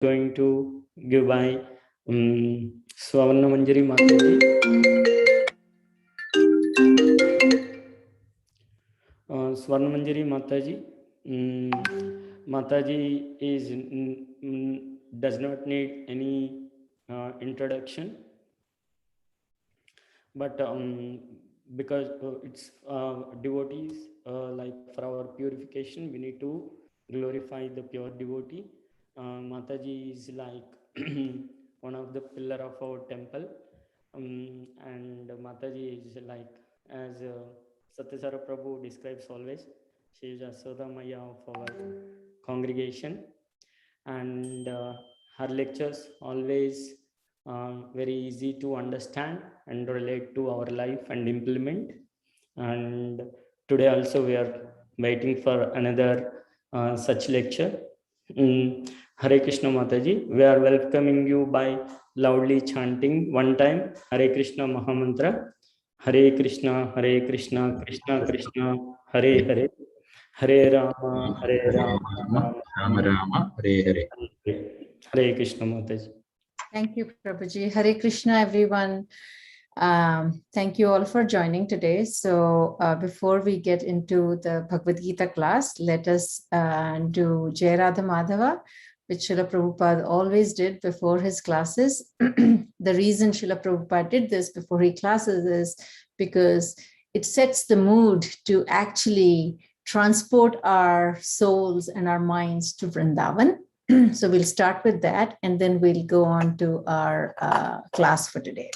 going to give by Suvarna Manjari Mataji. Suvarna Manjari Mataji. Mataji is does not need any introduction, but because it's devotees, like for our purification, we need to glorify the pure devotee. Mataji is like one of the pillar of our temple, and Mataji is like, as Satyasara Prabhu describes always, she is Asoda Maya of our congregation, and her lectures always very easy to understand and relate to our life and implement. And today also we are waiting for another such lecture. Hare Krishna Mataji, we are welcoming you by loudly chanting one time Hare Krishna Mahamantra. Hare Krishna, Krishna Krishna, Hare Hare, Hare Rama, Rama, Rama Rama, Hare Hare. Hare Krishna Mataji. Thank you, Prabhuji. Hare Krishna, everyone. Thank you all for joining today. So before we get into the Bhagavad-Gita class, let us do Jai Radha Madhava, which Srila Prabhupada always did before his classes. The reason Srila Prabhupada did this before his classes is because it sets the mood to actually transport our souls and our minds to Vrindavan. So we'll start with that, and then we'll go on to our class for today.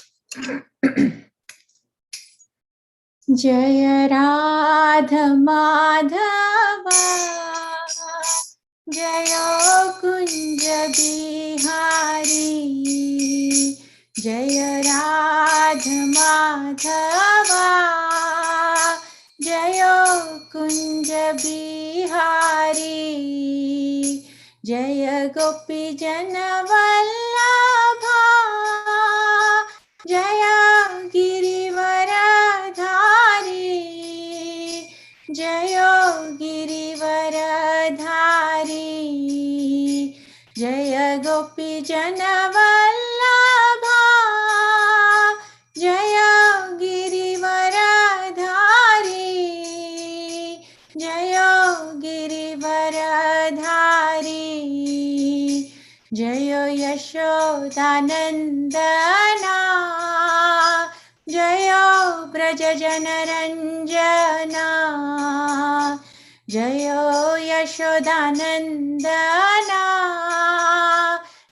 Jaya Radha Madhava, Jaya Kunja Bihari, Jaya Radha Madhava, Jaya Kunja Bihari, Jaya Gopi Jana Vallabha, Jaya Girivaradhari, Jaya Girivaradhari, Jaya Gopi Jana Vallabha, Jaya Girivaradhari, Jaya Girivaradhari, Jaya Yashodanandana, Jaya Braja Janaranjana, Jaya Yashodanandana,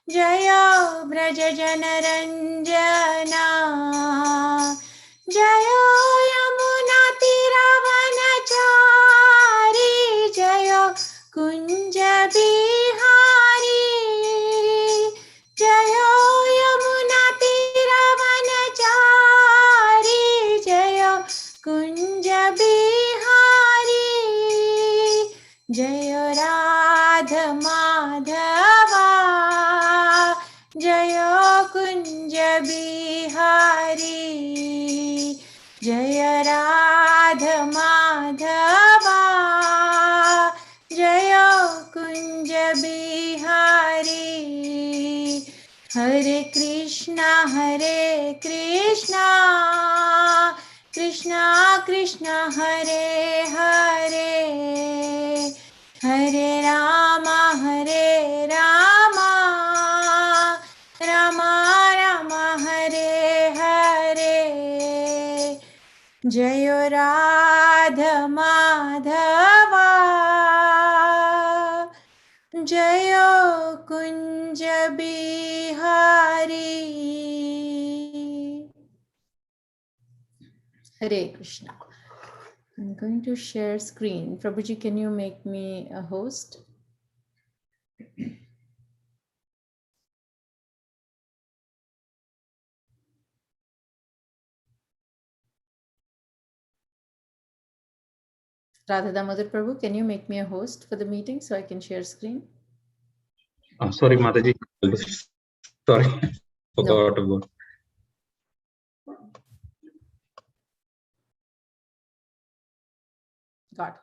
Jaya Braja Janaranjana, Jaya Yamuna Tiravanachari, Jaya Kunja Bihari, Jaya Yamuna Tiravanachari, Jaya Kunja Bihari, Jaya Radha Madhava, Jaya Kunja Bihari, Jaya Radha Madhava, Jaya Kunja Bihari. Hare Krishna, Krishna Krishna, Hare Hare, Hare Rama, Rama Rama, Hare Hare. Jaya Radha Madhava, Jaya Kunja Bihari. Hare Krishna. I'm going to share screen. Prabhuji, can you make me a host? Radha Damodar Prabhu, can you make me a host for the meeting so I can share screen? Sorry, Mataji. Sorry, forgot about. Got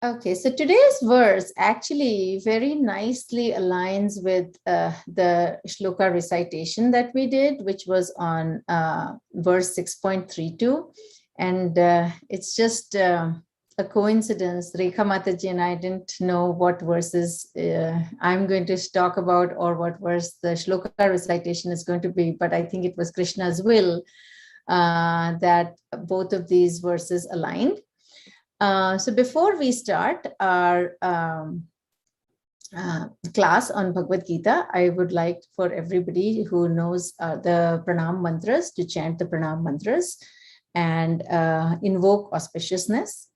it. Okay, so today's verse actually very nicely aligns with the shloka recitation that we did, which was on verse 6.32. And it's just a coincidence. Rekha Mataji and I didn't know what verses I'm going to talk about or what verse the shloka recitation is going to be, but I think it was Krishna's will that both of these verses aligned. So before we start our class on Bhagavad-Gita, I would like for everybody who knows the pranam mantras to chant the pranam mantras and invoke auspiciousness.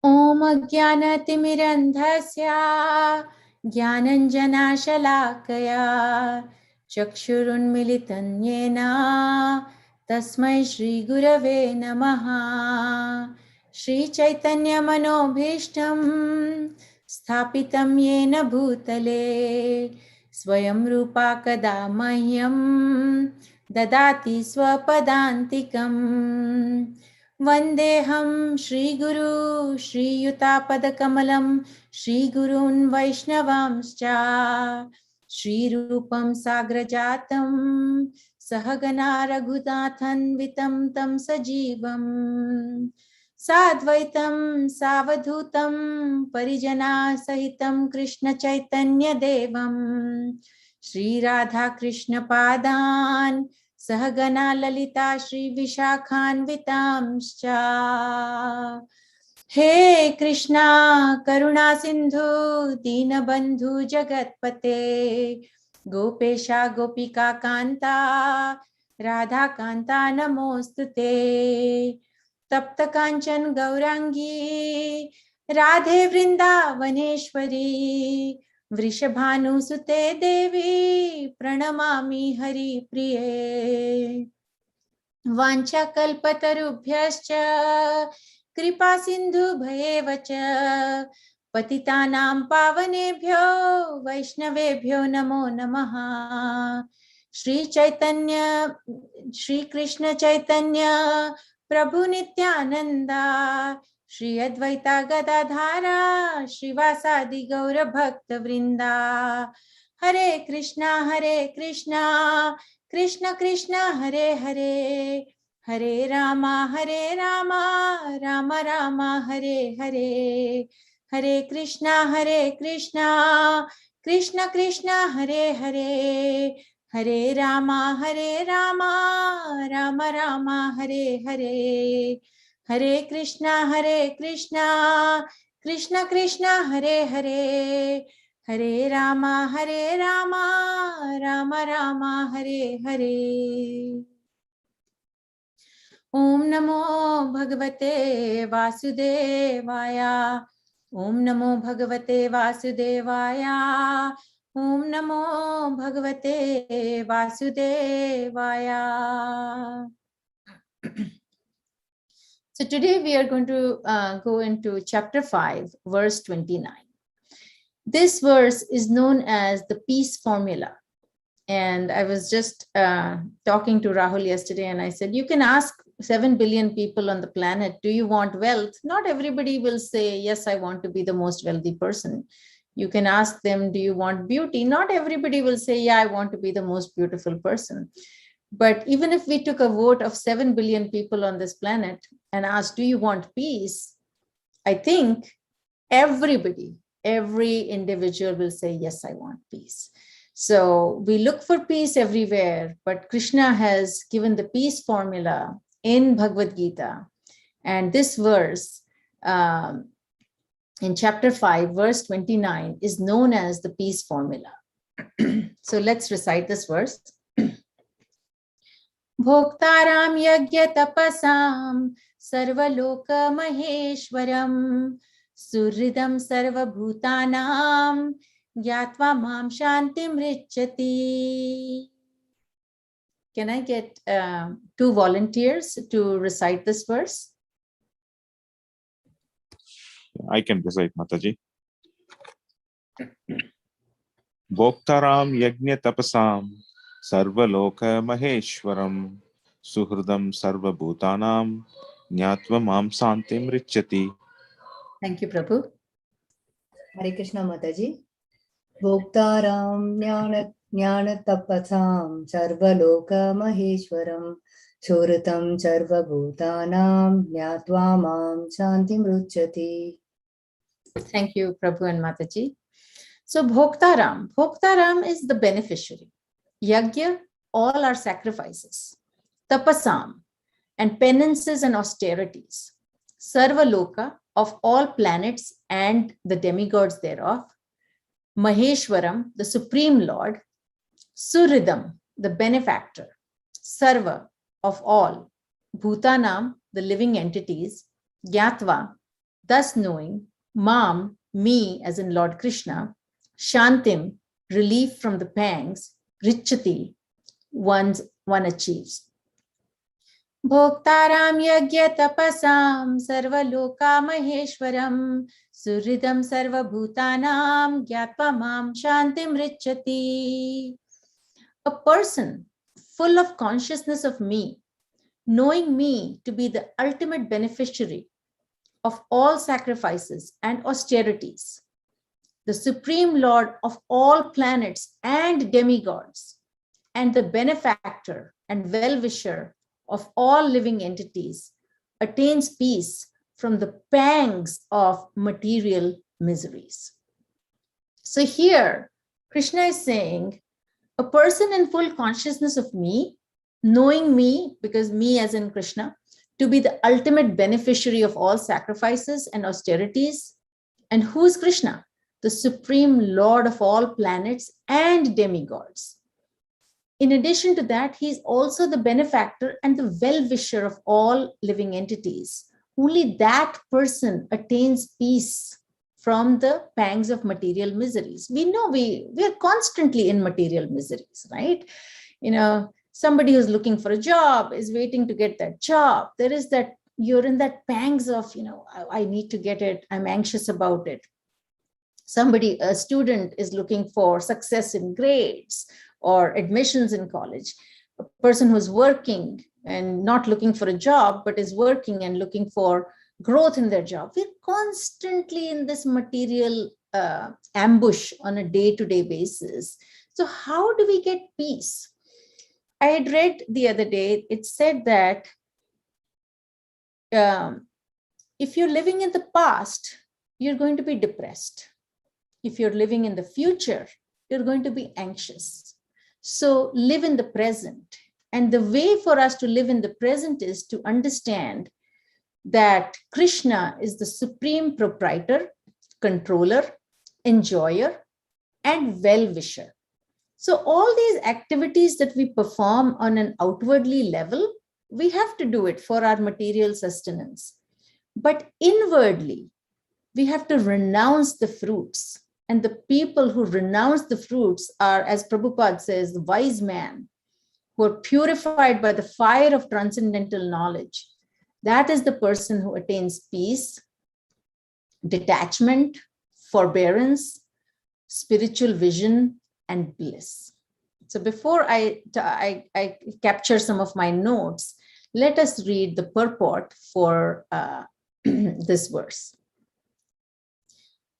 Om Jnanaatimirandhasya Jnananjanashalakaya Chakshurunmilitan Yena Tasmai Shri Gurave Namaha. Shri Chaitanya Manobhishtam Sthapitam Yena Bhutale Swayam Rupa Kada Mahyam Dadati Swapadantikam. Vandeham Shri Guru Shri Yutapada Kamalam Shri Gurun Vaishnavamscha Shri Rupam Sagrajatam Sahagana Raghunathan Vitam Tam Sajivam Sadvaitam Savadhutam Parijana Sahitam Krishna Chaitanya Devam Shri Radha Krishna Padan Sahagana Lalita Shri Vishakhanvitamscha. He Krishna Karuna Sindhu Dinabandhu Jagatpate Gopesha Gopika Kanta Radha Kanta Namostute Tapta Kanchan Gaurangi Radhe Vrindavaneshwari Vrishabhanu Sute Devi Pranamami Hari Priye Vancha Kalpatarubhyascha Kripa Sindhu Bhayevacha Patitanam Pavanebhyo Vaishnavebhyo Namo Namaha. Shri Chaitanya Shri Krishna Chaitanya Prabhu Nityananda Shri Advaita Gadadhara Shrivasadi Gaura Bhakta Vrinda. Hare Krishna Krishna Krishna Hare Hare Hare Rama Rama Rama Hare Hare. Hare Krishna Krishna Krishna Hare Hare Hare Rama Rama Hare Hare. Hare Krishna Krishna Hare Hare Hare Rama Rama Hare Hare. Om Namo Bhagavate Vasudevaya. Om Namo Bhagavate Vasudevaya. Om Namo Bhagavate Vasudevaya. So today we are going to go into chapter 5, verse 29. This verse is known as the peace formula. And I was just talking to Rahul yesterday, and I said, you can ask 7 billion people on the planet, do you want wealth? Not everybody will say, yes, I want to be the most wealthy person. You can ask them, do you want beauty? Not everybody will say, yeah, I want to be the most beautiful person. But even if we took a vote of 7 billion people on this planet and asked, do you want peace? I think every individual will say, yes, I want peace. So we look for peace everywhere, but Krishna has given the peace formula in Bhagavad-Gita. And this verse in chapter 5, verse 29 is known as the peace formula. So let's recite this verse. Bhoktaram yagya tapasam sarvaloka maheshwaram suridam sarva bhutanam Gyatva mam shantim richati. Can I get 2 volunteers to recite this verse? I can recite, Mataji. Bhoktaram yajna tapasam sarva loka maheshwaram suhridam sarva bhutanam nyatva mam shantim richati. Thank you, Prabhu. Hare Krishna Mataji. Bhoktaram jnana tapasam sarvaloka maheshwaram choritam sarva bhutanam jnatva mam shantim ruchyati. Thank you, Prabhu and Mataji. So Bhoktaram is the beneficiary. Yajna, all are sacrifices. Tapasam, and penances and austerities. Sarvaloka, of all planets and the demigods thereof. Maheshwaram, the Supreme Lord. Suridam, the benefactor. Sarva, of all. Bhutanam, the living entities. Gyatva, thus knowing. Mam, me, as in Lord Krishna. Shantim, relief from the pangs. Richati, one achieves. Bhoktaram yajna tapasam sarvaloka maheshwaram suridam sarva bhutanam gyatva mam shantim richati. A person full of consciousness of me, knowing me to be the ultimate beneficiary of all sacrifices and austerities, the Supreme Lord of all planets and demigods, and the benefactor and well-wisher of all living entities, attains peace from the pangs of material miseries. So here, Krishna is saying, a person in full consciousness of me, knowing me, because me as in Krishna, to be the ultimate beneficiary of all sacrifices and austerities. And who is Krishna? The Supreme Lord of all planets and demigods. In addition to that, he is also the benefactor and the well-wisher of all living entities. Only that person attains peace from the pangs of material miseries. We know we are constantly in material miseries, right? Somebody who's looking for a job is waiting to get that job. There is that, you're in that pangs of, I need to get it. I'm anxious about it. A student is looking for success in grades or admissions in college. A person who's working and not looking for a job, but is working and looking for growth in their job. We're constantly in this material ambush on a day-to-day basis. So how do we get peace? I had read the other day, it said that if you're living in the past, you're going to be depressed. If you're living in the future, you're going to be anxious. So live in the present. And the way for us to live in the present is to understand that Krishna is the supreme proprietor, controller, enjoyer, and well-wisher. So all these activities that we perform on an outwardly level, we have to do it for our material sustenance. But inwardly, we have to renounce the fruits. And the people who renounce the fruits are, as Prabhupada says, the wise man, who are purified by the fire of transcendental knowledge. That is the person who attains peace, detachment, forbearance, spiritual vision, and bliss. So before I capture some of my notes, let us read the purport for this verse.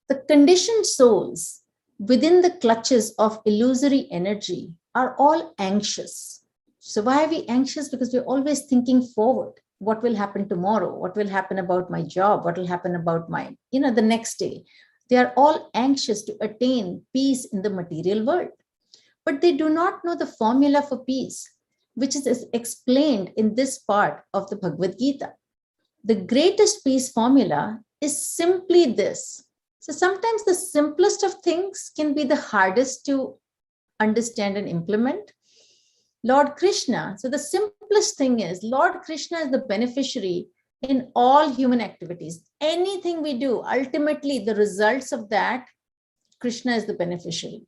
The conditioned souls within the clutches of illusory energy are all anxious. So why are we anxious? Because we're always thinking forward. What will happen tomorrow? What will happen about my job? What will happen about the next day? They are all anxious to attain peace in the material world. But they do not know the formula for peace, which is explained in this part of the Bhagavad-Gita. The greatest peace formula is simply this. So sometimes the simplest of things can be the hardest to understand and implement. Lord Krishna, so the simplest thing is Lord Krishna is the beneficiary in all human activities. Anything we do, ultimately the results of that, Krishna is the beneficiary.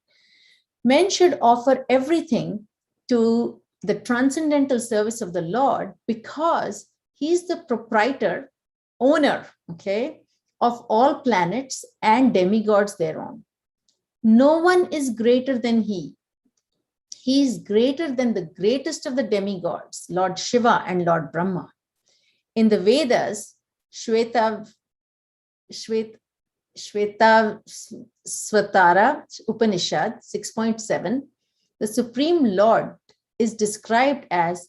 Men should offer everything to the transcendental service of the Lord because he's the proprietor, owner, of all planets and demigods thereon. No one is greater than he. He is greater than the greatest of the demigods, Lord Shiva and Lord Brahma. In the Vedas, Shweta Shvetavaswatara Upanishad 6.7, the Supreme Lord is described as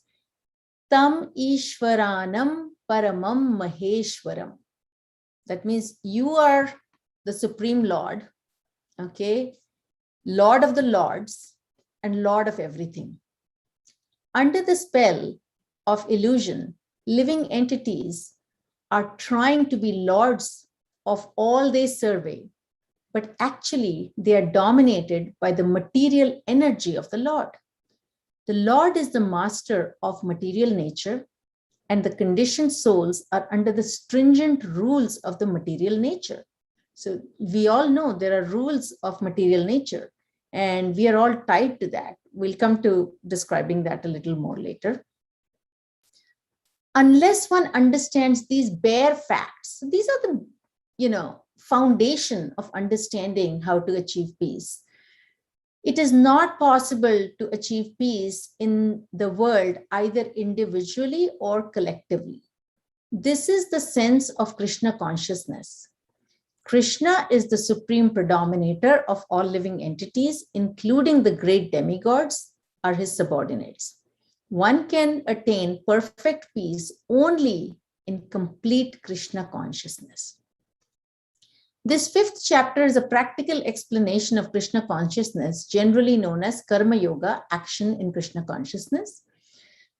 Tam Ishwaranam Paramam Maheshwaram. That means you are the Supreme Lord, okay, Lord of the Lords and Lord of everything. Under the spell of illusion, living entities are trying to be lords of all they survey, but actually they are dominated by the material energy of the Lord. The Lord is the master of material nature, and the conditioned souls are under the stringent rules of the material nature. So we all know there are rules of material nature, and we are all tied to that. We'll come to describing that a little more later. Unless one understands these bare facts, these are the, foundation of understanding how to achieve peace. It is not possible to achieve peace in the world either individually or collectively. This is the sense of Krishna consciousness. Krishna is the supreme predominator of all living entities, including the great demigods are his subordinates. One can attain perfect peace only in complete Krishna consciousness. This fifth chapter is a practical explanation of Krishna consciousness, generally known as Karma Yoga, action in Krishna consciousness.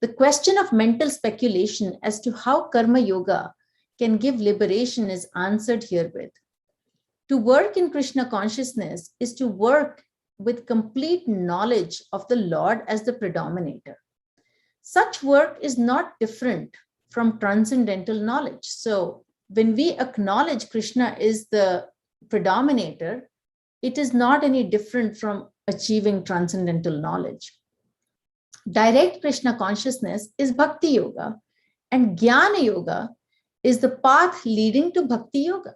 The question of mental speculation as to how Karma Yoga can give liberation is answered herewith. To work in Krishna consciousness is to work with complete knowledge of the Lord as the predominator. Such work is not different from transcendental knowledge. So when we acknowledge Krishna is the predominator, it is not any different from achieving transcendental knowledge. Direct Krishna consciousness is Bhakti Yoga, and Jnana Yoga is the path leading to Bhakti Yoga.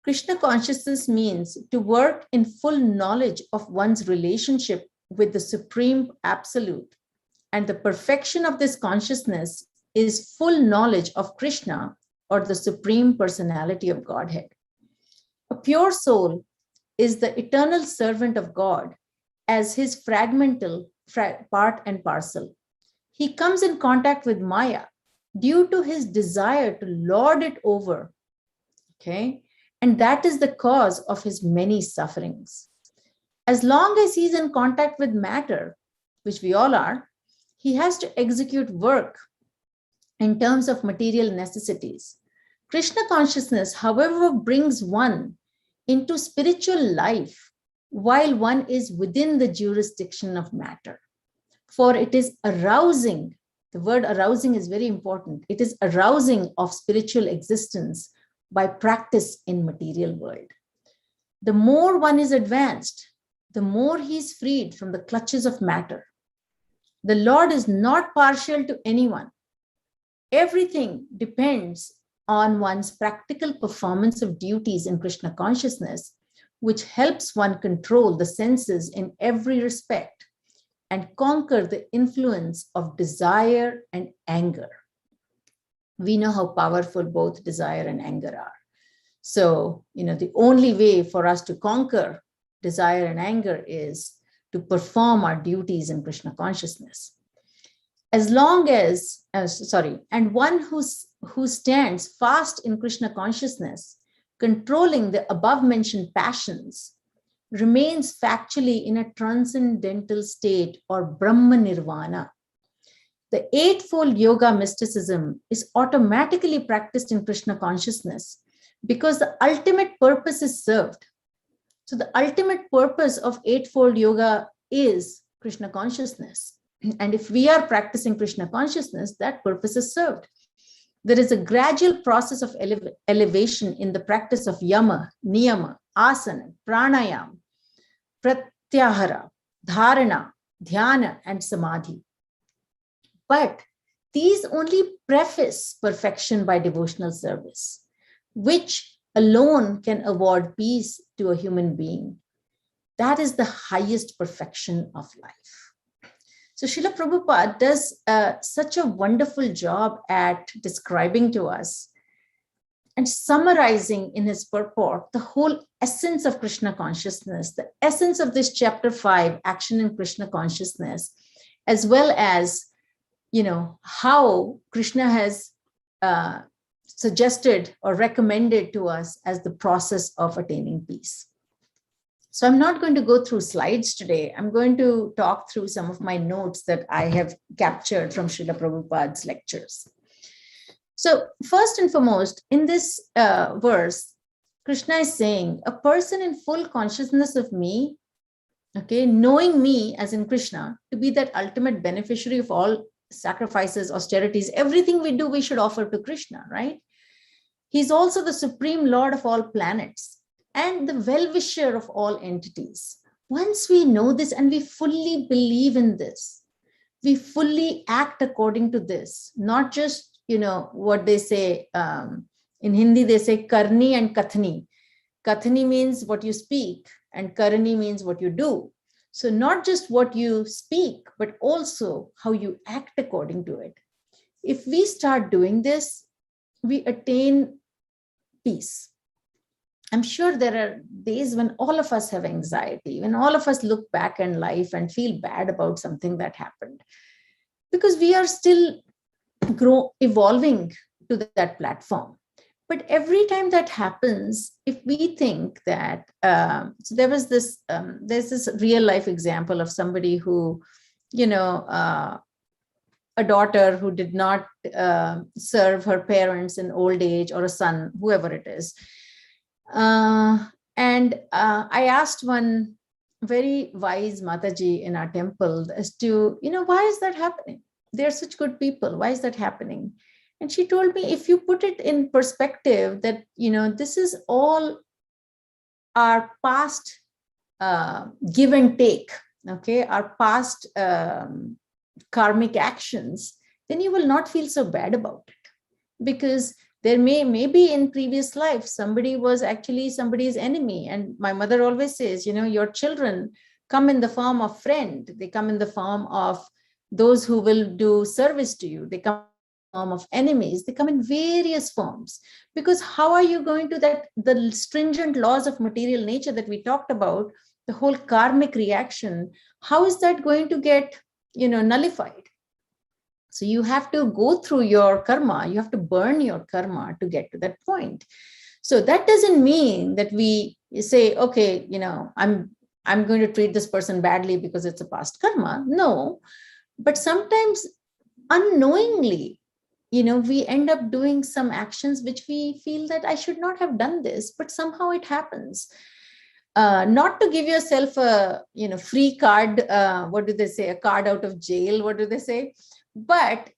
Krishna consciousness means to work in full knowledge of one's relationship with the Supreme Absolute, and the perfection of this consciousness is full knowledge of Krishna, or the Supreme Personality of Godhead. A pure soul is the eternal servant of God as his fragmental part and parcel. He comes in contact with Maya due to his desire to lord it over, okay? And that is the cause of his many sufferings. As long as he's in contact with matter, which we all are, he has to execute work in terms of material necessities. Krishna consciousness, however, brings one into spiritual life while one is within the jurisdiction of matter. For it is arousing, the word arousing is very important. It is arousing of spiritual existence by practice in material world. The more one is advanced, the more he is freed from the clutches of matter. The Lord is not partial to anyone. Everything depends on one's practical performance of duties in Krishna consciousness, which helps one control the senses in every respect and conquer the influence of desire and anger. We know how powerful both desire and anger are. So, the only way for us to conquer desire and anger is to perform our duties in Krishna consciousness. As long as, and one who stands fast in Krishna consciousness, controlling the above mentioned passions, remains factually in a transcendental state or Brahma Nirvana. The Eightfold Yoga mysticism is automatically practiced in Krishna consciousness because the ultimate purpose is served. So the ultimate purpose of Eightfold Yoga is Krishna consciousness. And if we are practicing Krishna consciousness, that purpose is served. There is a gradual process of elevation in the practice of yama, niyama, asana, pranayama, pratyahara, dharana, dhyana, and samadhi. But these only preface perfection by devotional service, which alone can award peace to a human being. That is the highest perfection of life. So Srila Prabhupada does such a wonderful job at describing to us and summarizing in his purport the whole essence of Krishna consciousness, the essence of this chapter 5, action in Krishna consciousness, as well as, how Krishna has suggested or recommended to us as the process of attaining peace. So I'm not going to go through slides today. I'm going to talk through some of my notes that I have captured from Srila Prabhupada's lectures. So first and foremost, in this verse, Krishna is saying, a person in full consciousness of me, okay, knowing me as in Krishna to be that ultimate beneficiary of all sacrifices, austerities, everything we do, we should offer to Krishna, right? He's also the supreme lord of all planets and the well-wisher of all entities. Once we know this and we fully believe in this, we fully act according to this, not just, what they say, in Hindi, they say karni and kathni. Kathni means what you speak and karni means what you do. So not just what you speak, but also how you act according to it. If we start doing this, we attain peace. I'm sure there are days when all of us have anxiety, when all of us look back in life and feel bad about something that happened, because we are still evolving to that platform. But every time that happens, if we think that, so there's this real life example of somebody who, a daughter who did not serve her parents in old age, or a son, whoever it is. And I asked one very wise Mataji in our temple as to, why is that happening? They're such good people. Why is that happening? And she told me, if you put it in perspective that, this is all our past give and take, okay, our past karmic actions, then you will not feel so bad about it. Because there may be in previous life, somebody was actually somebody's enemy. And my mother always says, your children come in the form of friend. They come in the form of those who will do service to you. They come form of enemies. They come in various forms, because how are you going to the stringent laws of material nature that we talked about, the whole karmic reaction, how is that going to get nullified? So you have to go through your karma, you have to burn your karma to get to that point. So that doesn't mean that we say, okay, I'm going to treat this person badly because it's a past karma. No, but sometimes unknowingly, we end up doing some actions which we feel that I should not have done this, but somehow it happens. Not to give yourself a, free card, what do they say, a card out of jail, what do they say? But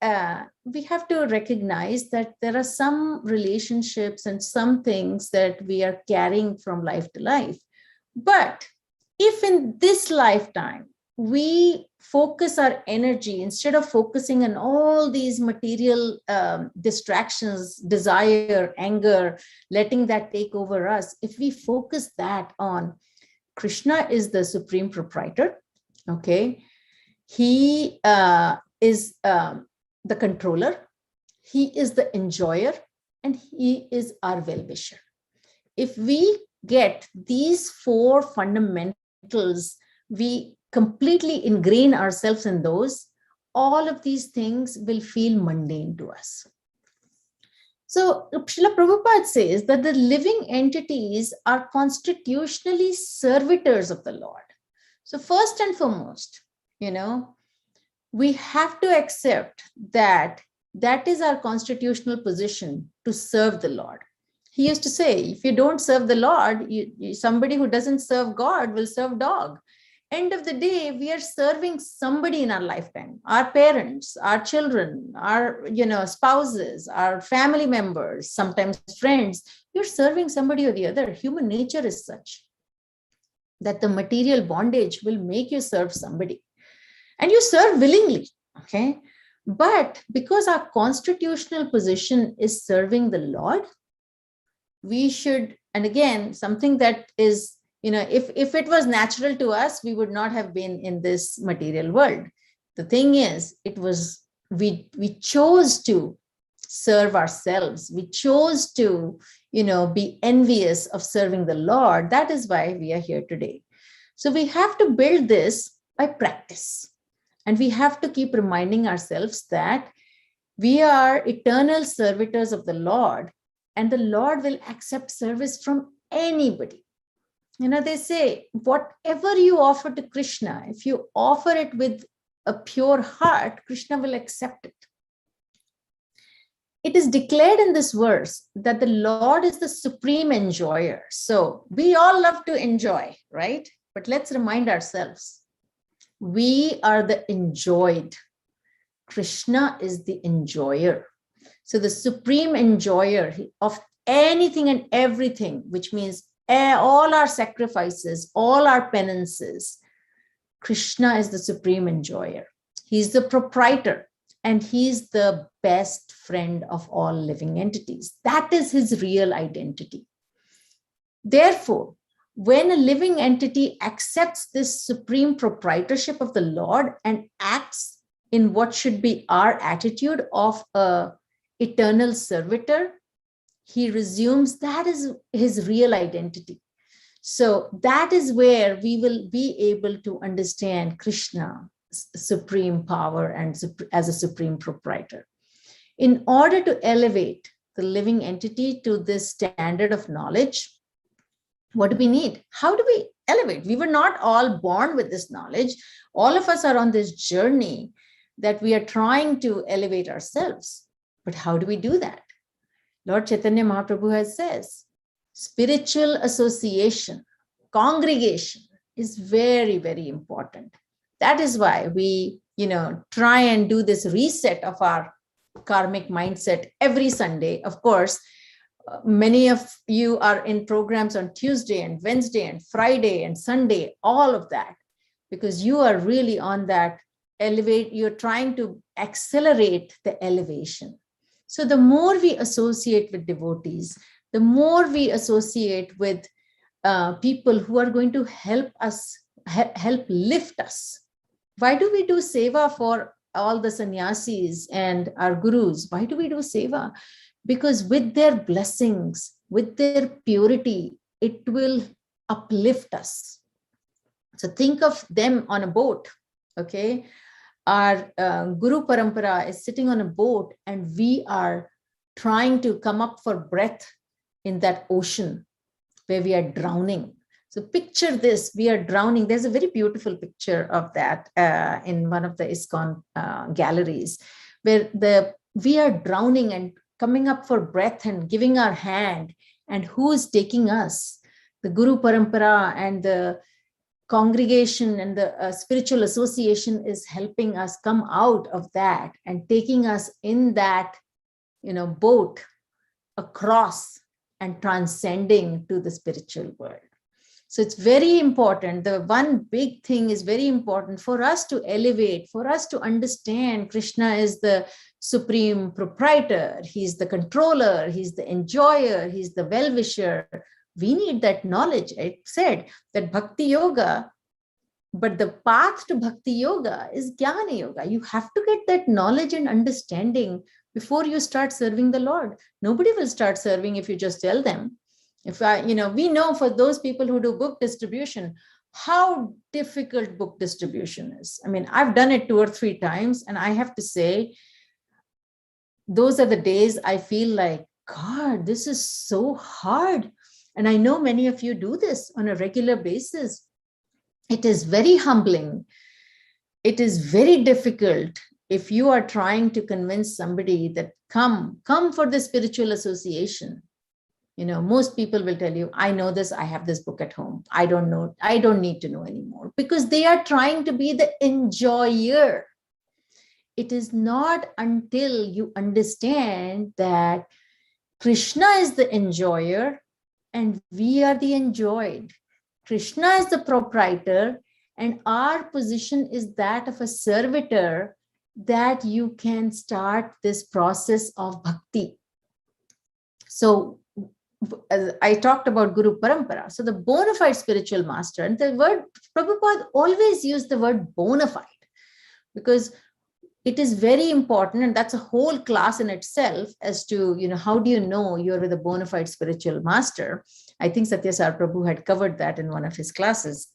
we have to recognize that there are some relationships and some things that we are carrying from life to life. But if in this lifetime, we focus our energy, instead of focusing on all these material distractions, desire, anger, letting that take over us, if we focus that on Krishna is the supreme proprietor, okay? He is the controller, he is the enjoyer, and he is our well-wisher. If we get these four fundamentals, we completely ingrain ourselves in those, all of these things will feel mundane to us. So Srila Prabhupada says that the living entities are constitutionally servitors of the Lord. So first and foremost, we have to accept that that is our constitutional position, to serve the Lord. He used to say, if you don't serve the Lord, somebody who doesn't serve God will serve dog. End of the day, we are serving somebody in our lifetime, our parents, our children, our spouses, our family members, sometimes friends. You're serving somebody or the other. Human nature is such that the material bondage will make you serve somebody. And you serve willingly, okay? But because our constitutional position is serving the Lord, we should, and again, something that is, if it was natural to us, we would not have been in this material world. The thing is, we chose to serve ourselves. We chose to, be envious of serving the Lord. That is why we are here today. So we have to build this by practice. And we have to keep reminding ourselves that we are eternal servitors of the Lord, and the Lord will accept service from anybody. They say, whatever you offer to Krishna, if you offer it with a pure heart, Krishna will accept it. It is declared in this verse that the Lord is the supreme enjoyer. So we all love to enjoy, right? But let's remind ourselves, we are the enjoyed. Krishna is the enjoyer. So the supreme enjoyer of anything and everything, which means all our sacrifices, all our penances, Krishna is the supreme enjoyer. He's the proprietor, and he's the best friend of all living entities. That is his real identity. Therefore, when a living entity accepts this supreme proprietorship of the Lord and acts in what should be our attitude of an eternal servitor, he resumes that is his real identity. So that is where we will be able to understand Krishna's supreme power and as a supreme proprietor. In order to elevate the living entity to this standard of knowledge, what do we need? How do we elevate? We were not all born with this knowledge. All of us are on this journey that we are trying to elevate ourselves. But how do we do that? Lord Chaitanya Mahaprabhu has says, spiritual association, congregation is very, very important. That is why we, try and do this reset of our karmic mindset every Sunday. Of course, many of you are in programs on Tuesday and Wednesday and Friday and Sunday, all of that, because you are really on that elevate, you're trying to accelerate the elevation. So the more we associate with devotees, the more we associate with people who are going to help us, help lift us. Why do we do seva for all the sannyasis and our gurus? Why do we do seva? Because with their blessings, with their purity, it will uplift us. So think of them on a boat, okay? Our Guru Parampara is sitting on a boat and we are trying to come up for breath in that ocean where we are drowning. So picture this, we are drowning. There's a very beautiful picture of that in one of the ISKCON galleries, where we are drowning and coming up for breath and giving our hand. And who is taking us? The Guru Parampara and the congregation and the spiritual association is helping us come out of that and taking us in that, boat across and transcending to the spiritual world. So it's very important. The one big thing is very important for us to elevate, for us to understand Krishna is the supreme proprietor. He's the controller. He's the enjoyer. He's the well-wisher. We need that knowledge. I said that bhakti yoga, but the path to bhakti yoga is jnana yoga. You have to get that knowledge and understanding before you start serving the Lord. Nobody will start serving if you just tell them. We know for those people who do book distribution, how difficult book distribution is. I mean, I've done it 2 or 3 times, and I have to say, those are the days I feel like, God, this is so hard. And I know many of you do this on a regular basis. It is very humbling. It is very difficult if you are trying to convince somebody that come for the spiritual association. Most people will tell you, I know this, I have this book at home. I don't know, I don't need to know anymore, because they are trying to be the enjoyer. It is not until you understand that Krishna is the enjoyer and we are the enjoyed. Krishna is the proprietor and our position is that of a servitor, that you can start this process of bhakti. So I talked about Guru Parampara. So the bona fide spiritual master, and the word Prabhupada always used the word bona fide, because it is very important, and that's a whole class in itself, as to, how do you know you're with a bona fide spiritual master. I think Satyasar Prabhu had covered that in one of his classes.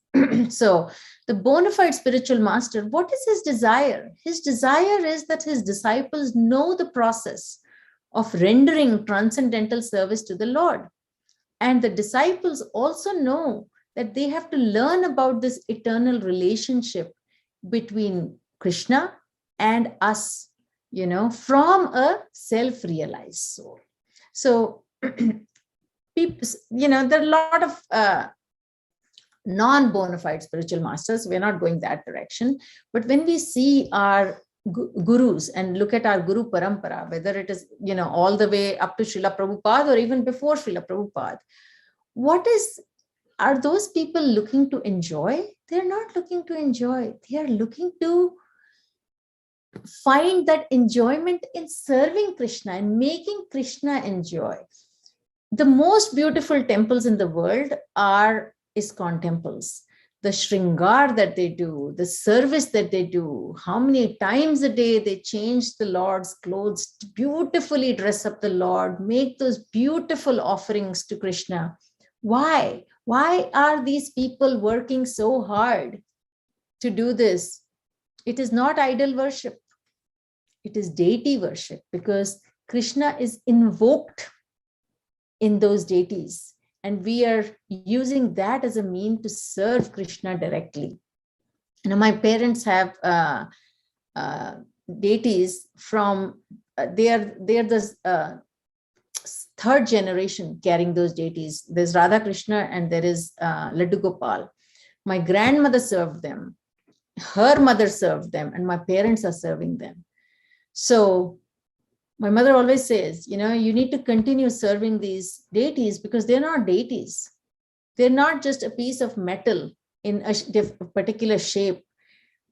So the bona fide spiritual master, what is his desire? His desire is that his disciples know the process of rendering transcendental service to the Lord. And the disciples also know that they have to learn about this eternal relationship between Krishna and us, from a self-realized soul. So, people, there are a lot of non-bona fide spiritual masters. We're not going that direction. But when we see our gurus and look at our Guru Parampara, whether it is, all the way up to Srila Prabhupada or even before Srila Prabhupada, are those people looking to enjoy? They're not looking to enjoy. They are looking to find that enjoyment in serving Krishna and making Krishna enjoy. The most beautiful temples in the world are ISKCON temples. The shringar that they do, the service that they do, how many times a day they change the Lord's clothes, beautifully dress up the Lord, make those beautiful offerings to Krishna. Why? Why are these people working so hard to do this? It is not idol worship. It is deity worship, because Krishna is invoked in those deities. And we are using that as a mean to serve Krishna directly. My parents have deities from, they are the third generation carrying those deities. There's Radha Krishna and there is Laddu Gopal. My grandmother served them, her mother served them, and my parents are serving them. So my mother always says, you need to continue serving these deities, because they're not deities. They're not just a piece of metal in a particular shape.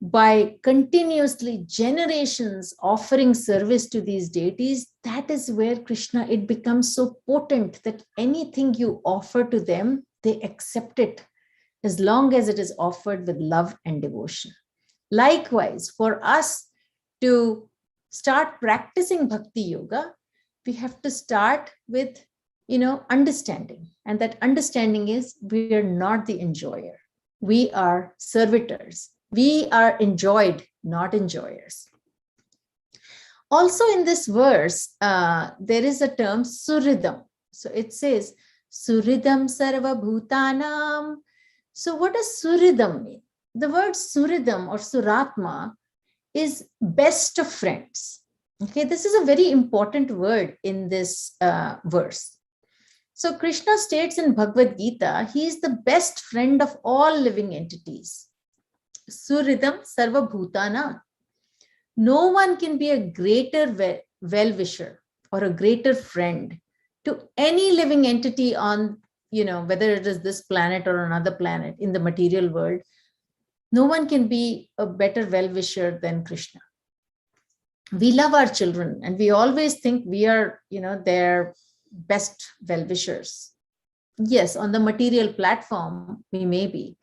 By continuously generations offering service to these deities, that is where Krishna, it becomes so potent that anything you offer to them, they accept it, as long as it is offered with love and devotion. Likewise, for us to start practicing bhakti yoga, we have to start with, understanding. And that understanding is, we are not the enjoyer. We are servitors. We are enjoyed, not enjoyers. Also in this verse, there is a term suridam. So it says, suridam sarva bhutanam. So what does suridam mean? The word suridam or suratma is best of friends. Okay, this is a very important word in this verse. So Krishna states in Bhagavad-Gita, he is the best friend of all living entities. Suridam sarva bhutana. No one can be a greater well-wisher or a greater friend to any living entity on, whether it is this planet or another planet in the material world. No one can be a better well-wisher than Krishna. We love our children and we always think we are, their best well-wishers. Yes, on the material platform, we may be,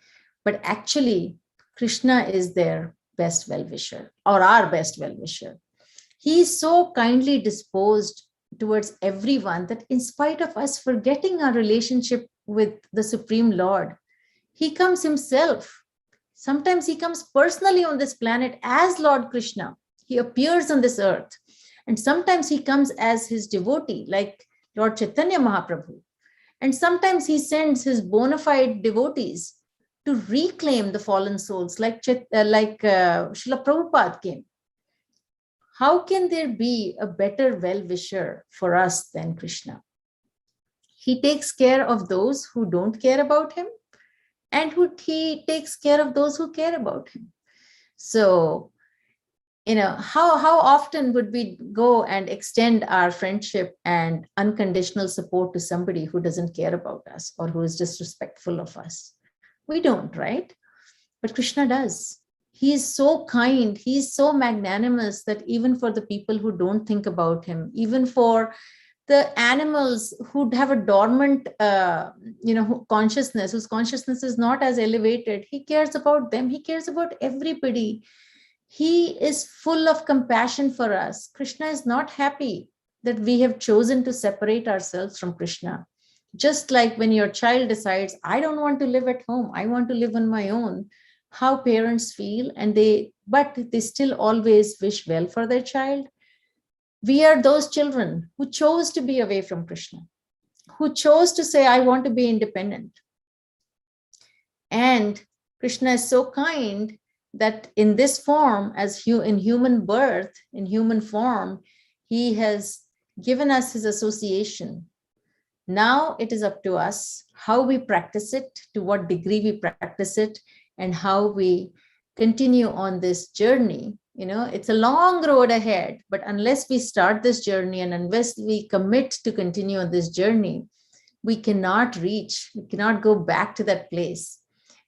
but actually, Krishna is their best well-wisher or our best well-wisher. He is so kindly disposed towards everyone that in spite of us forgetting our relationship with the Supreme Lord, he comes himself. Sometimes he comes personally on this planet as Lord Krishna. He appears on this earth. And sometimes he comes as his devotee, like Lord Chaitanya Mahaprabhu. And sometimes he sends his bona fide devotees to reclaim the fallen souls, like Srila Prabhupada came. How can there be a better well-wisher for us than Krishna? He takes care of those who don't care about him, and he takes care of those who care about him. So, how often would we go and extend our friendship and unconditional support to somebody who doesn't care about us or who is disrespectful of us? We don't, right? But Krishna does. He is so kind. He is so magnanimous that even for the people who don't think about him, even for the animals who have a dormant, consciousness, whose consciousness is not as elevated, he cares about them. He cares about everybody. He is full of compassion for us. Krishna is not happy that we have chosen to separate ourselves from Krishna. Just like when your child decides, I don't want to live at home, I want to live on my own, how parents feel, but they still always wish well for their child. We are those children who chose to be away from Krishna, who chose to say, I want to be independent. And Krishna is so kind that in this form, in human birth, in human form, he has given us his association. Now it is up to us how we practice it, to what degree we practice it, and how we continue on this journey. It's a long road ahead, but unless we start this journey and unless we commit to continue on this journey, we cannot go back to that place.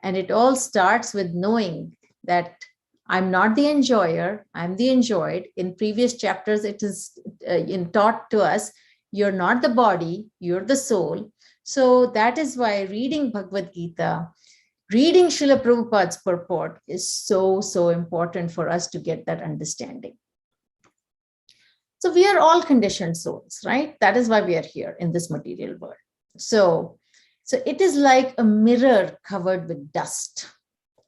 And it all starts with knowing that I'm not the enjoyer, I'm the enjoyed. In previous chapters, it is taught to us, you're not the body, you're the soul. So that is why reading Bhagavad-Gita, reading Srila Prabhupada's purport is so, so important for us to get that understanding. So we are all conditioned souls, right? That is why we are here in this material world. So it is like a mirror covered with dust.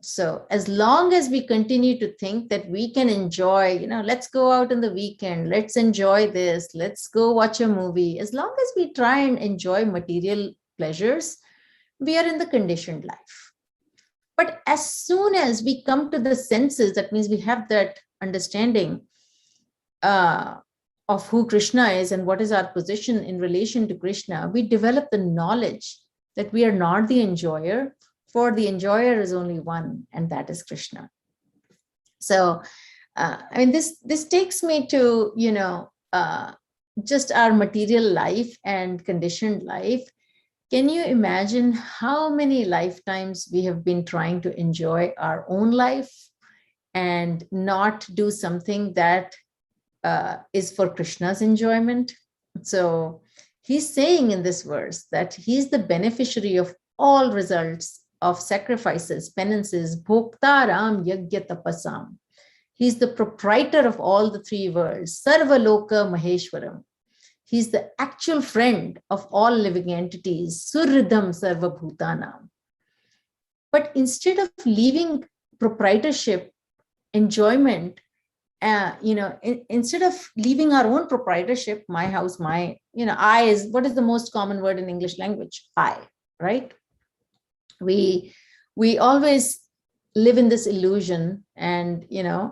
So as long as we continue to think that we can enjoy, let's go out on the weekend, let's enjoy this, let's go watch a movie. As long as we try and enjoy material pleasures, we are in the conditioned life. But as soon as we come to the senses, that means we have that understanding of who Krishna is and what is our position in relation to Krishna, we develop the knowledge that we are not the enjoyer, for the enjoyer is only one, and that is Krishna. So, this takes me to, just our material life and conditioned life. Can you imagine how many lifetimes we have been trying to enjoy our own life and not do something that is for Krishna's enjoyment? So he's saying in this verse that he's the beneficiary of all results of sacrifices, penances, bhoktaram yagya tapasam. He's the proprietor of all the three worlds, sarva loka maheshwaram. He's the actual friend of all living entities, suridham sarva bhutanam. But instead of leaving proprietorship, enjoyment, instead of leaving our own proprietorship, my house, I is, what is the most common word in English language? I, right? We always live in this illusion, and,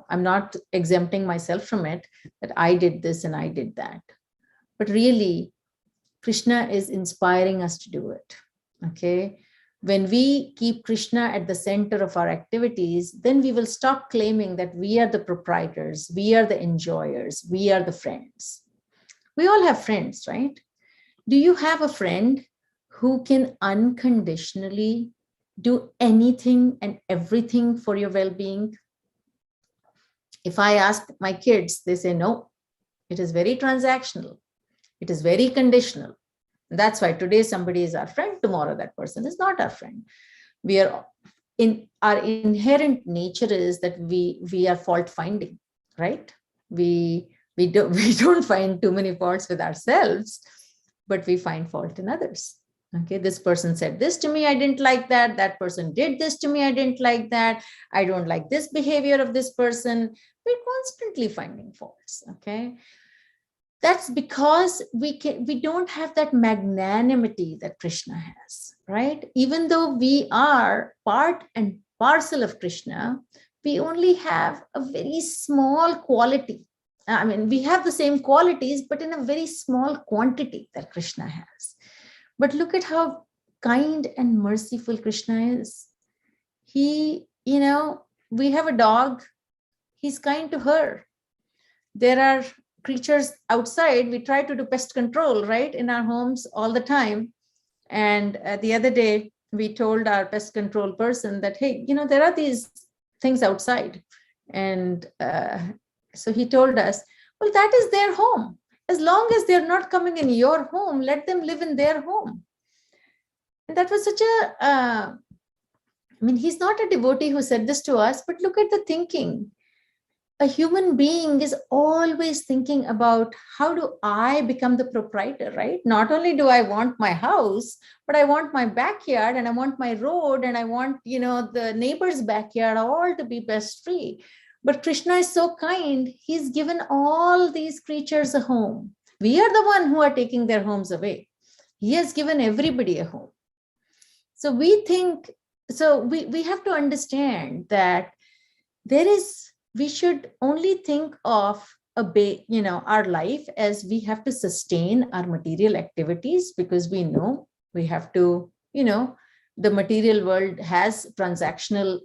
I'm not exempting myself from it, that I did this and I did that. But really, Krishna is inspiring us to do it, okay? When we keep Krishna at the center of our activities, then we will stop claiming that we are the proprietors, we are the enjoyers, we are the friends. We all have friends, right? Do you have a friend who can unconditionally do anything and everything for your well-being? If I ask my kids, they say, no, it is very transactional. It is very conditional. That's why today somebody is our friend, tomorrow that person is not our friend. Our inherent nature is that we are fault finding, right? We don't find too many faults with ourselves, but we find fault in others. Okay, this person said this to me, I didn't like that. That person did this to me, I didn't like that. I don't like this behavior of this person. We're constantly finding faults. Okay. That's because we don't have that magnanimity that Krishna has, right? Even though we are part and parcel of Krishna, we only have a very small quality. We have the same qualities, but in a very small quantity that Krishna has. But look at how kind and merciful Krishna is. We have a dog, he's kind to her. There are creatures outside, we try to do pest control, right, in our homes all the time. And the other day, we told our pest control person that, hey, there are these things outside. And so he told us, well, that is their home. As long as they're not coming in your home, let them live in their home. And that was such a, he's not a devotee who said this to us, but look at the thinking. a human being is always thinking about how do I become the proprietor, right? Not only do I want my house, but I want my backyard and I want my road and I want, the neighbor's backyard all to be pest free. But Krishna is so kind. He's given all these creatures a home. We are the one who are taking their homes away. He has given everybody a home. So we have to understand that we should only think of our life as we have to sustain our material activities, because we know we have to, the material world has a transactional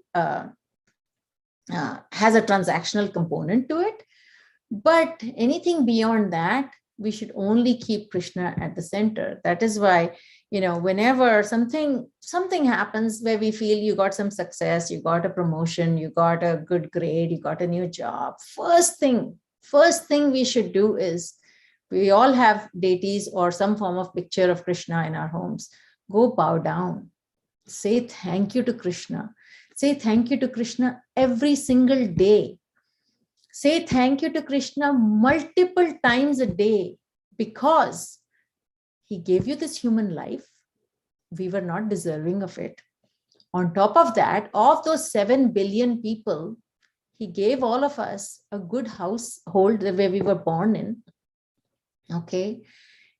component to it. But anything beyond that, we should only keep Krishna at the center. That is why, whenever something happens where we feel you got some success, you got a promotion, you got a good grade, you got a new job, first thing we should do is, we all have deities or some form of picture of Krishna in our homes. Go bow down. Say thank you to Krishna. Say thank you to Krishna every single day. Say thank you to Krishna multiple times a day, because he gave you this human life. We were not deserving of it. On top of that, of those 7 billion people, he gave all of us a good household where we were born in. Okay.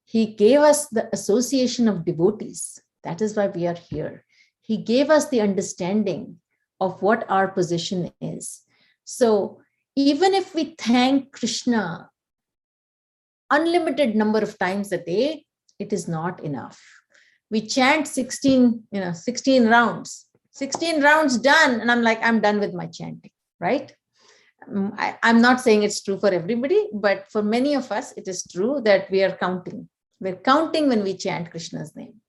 He gave us the association of devotees. That is why we are here. He gave us the understanding of what our position is. So even if we thank Krishna unlimited number of times a day, it is not enough. We chant 16 rounds. 16 rounds done, and I'm done with my chanting, right? I'm not saying it's true for everybody, but for many of us, it is true that we are counting. We're counting when we chant Krishna's name.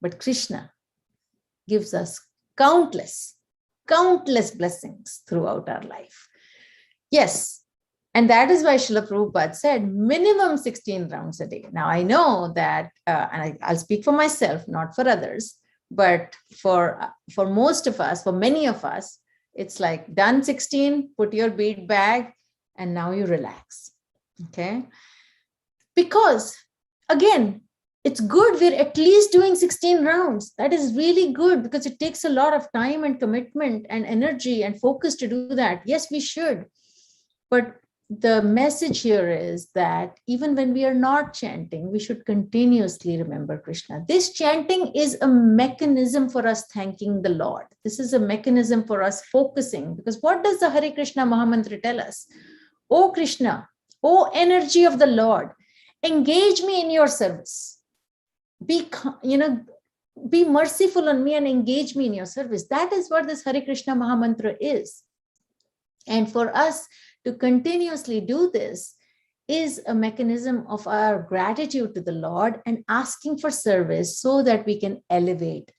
But Krishna gives us countless blessings throughout our life. Yes. And that is why Srila Prabhupada said minimum 16 rounds a day. Now, I know that, and I'll speak for myself, not for others, but for most of us, for many of us, it's like done 16, put your bead bag, and now you relax. Okay? Because, again, it's good we're at least doing 16 rounds. That is really good, because it takes a lot of time and commitment and energy and focus to do that. Yes, we should. But the message here is that even when we are not chanting, we should continuously remember Krishna. This chanting is a mechanism for us thanking the Lord. This is a mechanism for us focusing, because what does the Hare Krishna Mahamantra tell us? Oh Krishna, oh energy of the Lord, engage me in your service. Be merciful on me and engage me in your service. That is what this Hare Krishna Mahamantra is. And for us to continuously do this is a mechanism of our gratitude to the Lord and asking for service so that we can elevate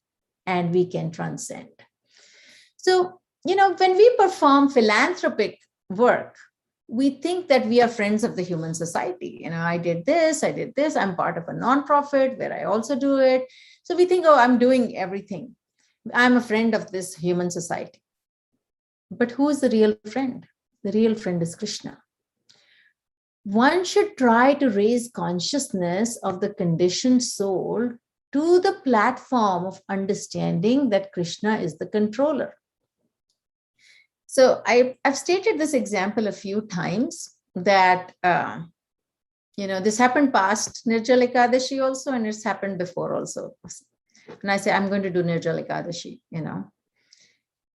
and we can transcend. So, when we perform philanthropic work, we think that we are friends of the human society. I did this, I'm part of a nonprofit where I also do it. So we think, oh, I'm doing everything. I'm a friend of this human society. But who is the real friend? The real friend is Krishna. One should try to raise consciousness of the conditioned soul to the platform of understanding that Krishna is the controller. So I've stated this example a few times that, this happened past Nirjala Ekadashi also, and it's happened before also. And I say, I'm going to do Nirjala Ekadashi,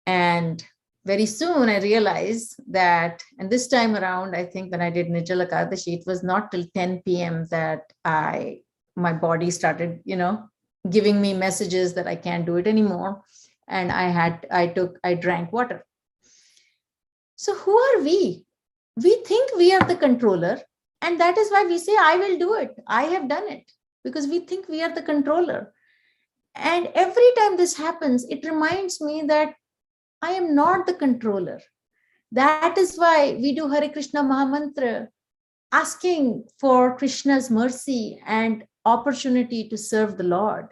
and very soon I realized that, and this time around, I think when I did Nirjala Ekadashi, it was not till 10 p.m. that my body started, giving me messages that I can't do it anymore. And I drank water. So who are we? We think we are the controller. And that is why we say, I will do it. I have done it, because we think we are the controller. And every time this happens, it reminds me that I am not the controller. That is why we do Hare Krishna Mahamantra, asking for Krishna's mercy and opportunity to serve the Lord.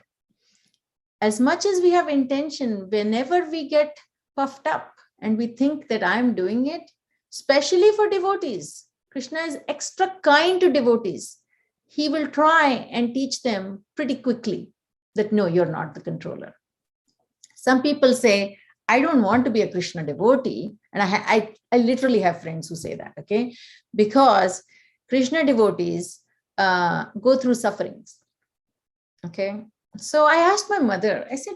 As much as we have intention, whenever we get puffed up and we think that I'm doing it, especially for devotees. Krishna is extra kind to devotees. He will try and teach them pretty quickly that no, you're not the controller. Some people say, I don't want to be a Krishna devotee. And I literally have friends who say that, okay? Because Krishna devotees go through sufferings, okay? So I asked my mother, I said,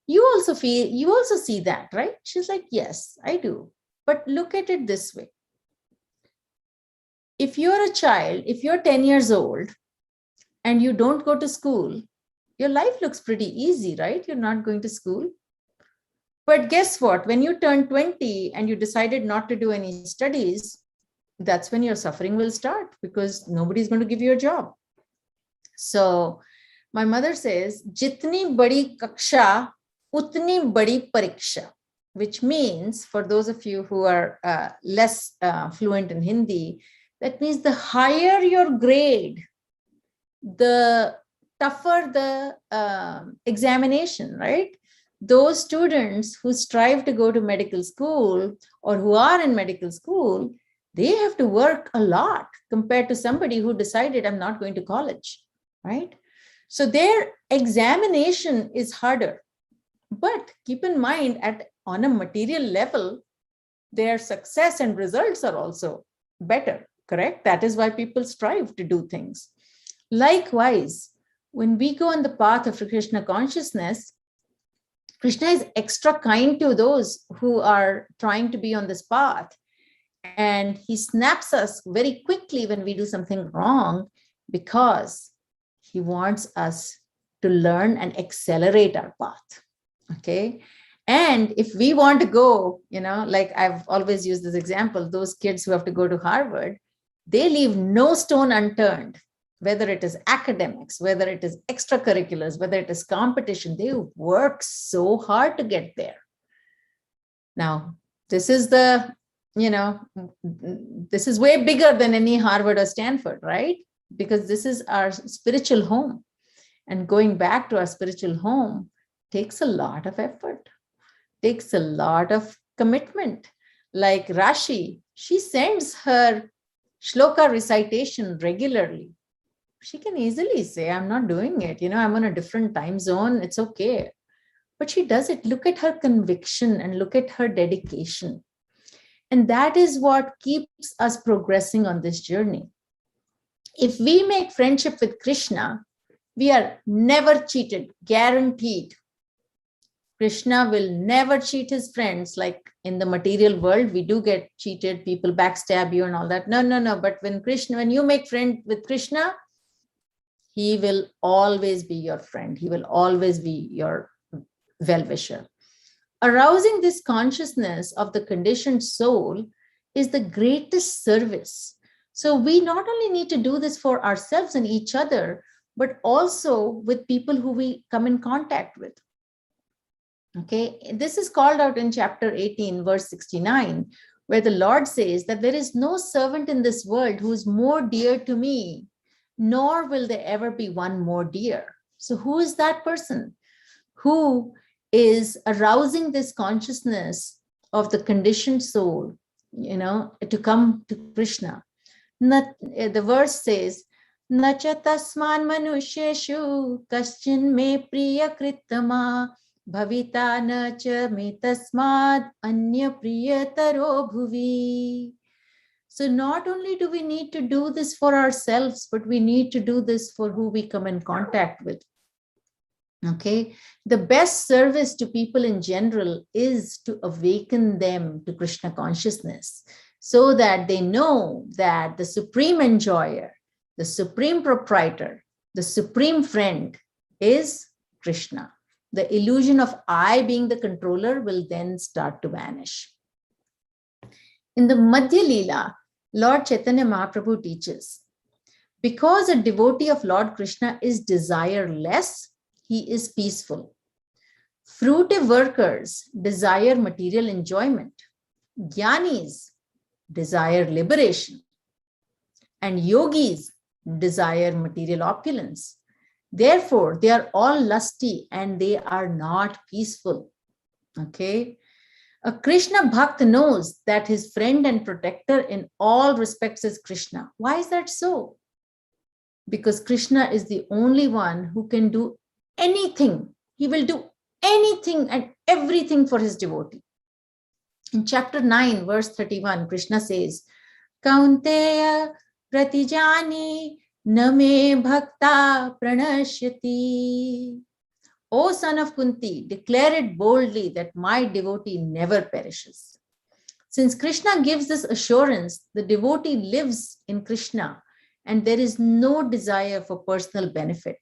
you also see that, right? She's like, yes, I do. But look at it this way. If you're a child, if you're 10 years old and you don't go to school, your life looks pretty easy, right? You're not going to school. But guess what? When you turn 20 and you decided not to do any studies, that's when your suffering will start, because nobody's going to give you a job. So my mother says, Jitni badi kaksha, utni badi pariksha, which means, for those of you who are less fluent in Hindi, that means the higher your grade, the tougher the examination, right? Those students who strive to go to medical school or who are in medical school, they have to work a lot compared to somebody who decided, I'm not going to college, right? So their examination is harder. But keep in mind, on a material level, their success and results are also better, correct? That is why people strive to do things. Likewise, when we go on the path of Krishna consciousness, Krishna is extra kind to those who are trying to be on this path. And he snaps us very quickly when we do something wrong, because he wants us to learn and accelerate our path. Okay. And if we want to go, like I've always used this example, those kids who have to go to Harvard, they leave no stone unturned, whether it is academics, whether it is extracurriculars, whether it is competition, they work so hard to get there. Now, this is this is way bigger than any Harvard or Stanford, right? Because this is our spiritual home. And going back to our spiritual home takes a lot of effort, takes a lot of commitment. Like Rashi, she sends her shloka recitation regularly. She can easily say, I'm not doing it. I'm on a different time zone. It's okay. But she does it. Look at her conviction and look at her dedication. And that is what keeps us progressing on this journey. If we make friendship with Krishna, we are never cheated, guaranteed. Krishna will never cheat his friends. Like in the material world, we do get cheated, people backstab you and all that. No. But when you make friend with Krishna, he will always be your friend. He will always be your well-wisher. Arousing this consciousness of the conditioned soul is the greatest service. So we not only need to do this for ourselves and each other, but also with people who we come in contact with. Okay, this is called out in chapter 18, verse 69, where the Lord says that there is no servant in this world who is more dear to me, nor will there ever be one more dear. So who is that person who is arousing this consciousness of the conditioned soul, to come to Krishna? The verse says, Nacha tasman manusheshu kaschin me priya kritama bhavita nacha me tasmad anya priyataro bhuvi. So not only do we need to do this for ourselves, but we need to do this for who we come in contact with. Okay, the best service to people in general is to awaken them to Krishna consciousness, so that they know that the supreme enjoyer, the supreme proprietor, the supreme friend is Krishna. The illusion of I being the controller will then start to vanish. In the Madhya Leela, Lord Chaitanya Mahaprabhu teaches, because a devotee of Lord Krishna is desireless, he is peaceful. Fruitive workers desire material enjoyment. Jnanis desire liberation. And yogis desire material opulence. Therefore, they are all lusty and they are not peaceful. Okay. A Krishna Bhakt knows that his friend and protector in all respects is Krishna. Why is that so? Because Krishna is the only one who can do anything. He will do anything and everything for his devotee. In chapter 9, verse 31, Krishna says, Kaunteya pratijani name bhakta pranashyati. O son of Kunti, declare it boldly that my devotee never perishes. Since Krishna gives this assurance, the devotee lives in Krishna and there is no desire for personal benefit.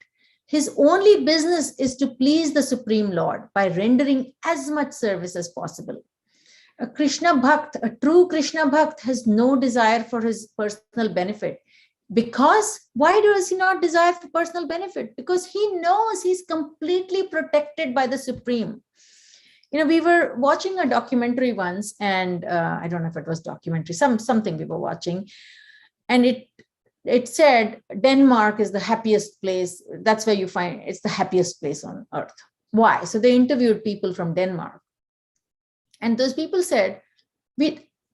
His only business is to please the Supreme Lord by rendering as much service as possible. A Krishna Bhakt, a true Krishna Bhakt, has no desire for his personal benefit. Because why does he not desire for personal benefit? Because he knows he's completely protected by the Supreme. We were watching a documentary once, and I don't know if it was documentary, something we were watching, and it said Denmark is the happiest place. That's where you find it's the happiest place on earth. Why? So they interviewed people from Denmark. And those people said,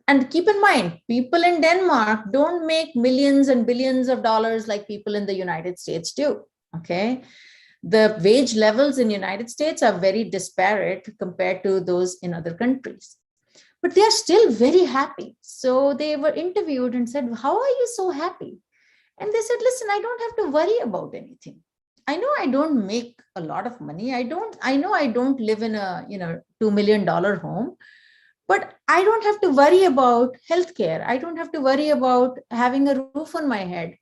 and keep in mind, people in Denmark don't make millions and billions of dollars like people in the United States do, okay? The wage levels in the United States are very disparate compared to those in other countries. But they are still very happy. So they were interviewed and said, how are you so happy? And they said, listen, I don't have to worry about anything. I know I don't make a lot of money. I know I don't live in a $2 million home, but I don't have to worry about healthcare. I don't have to worry about having a roof on my head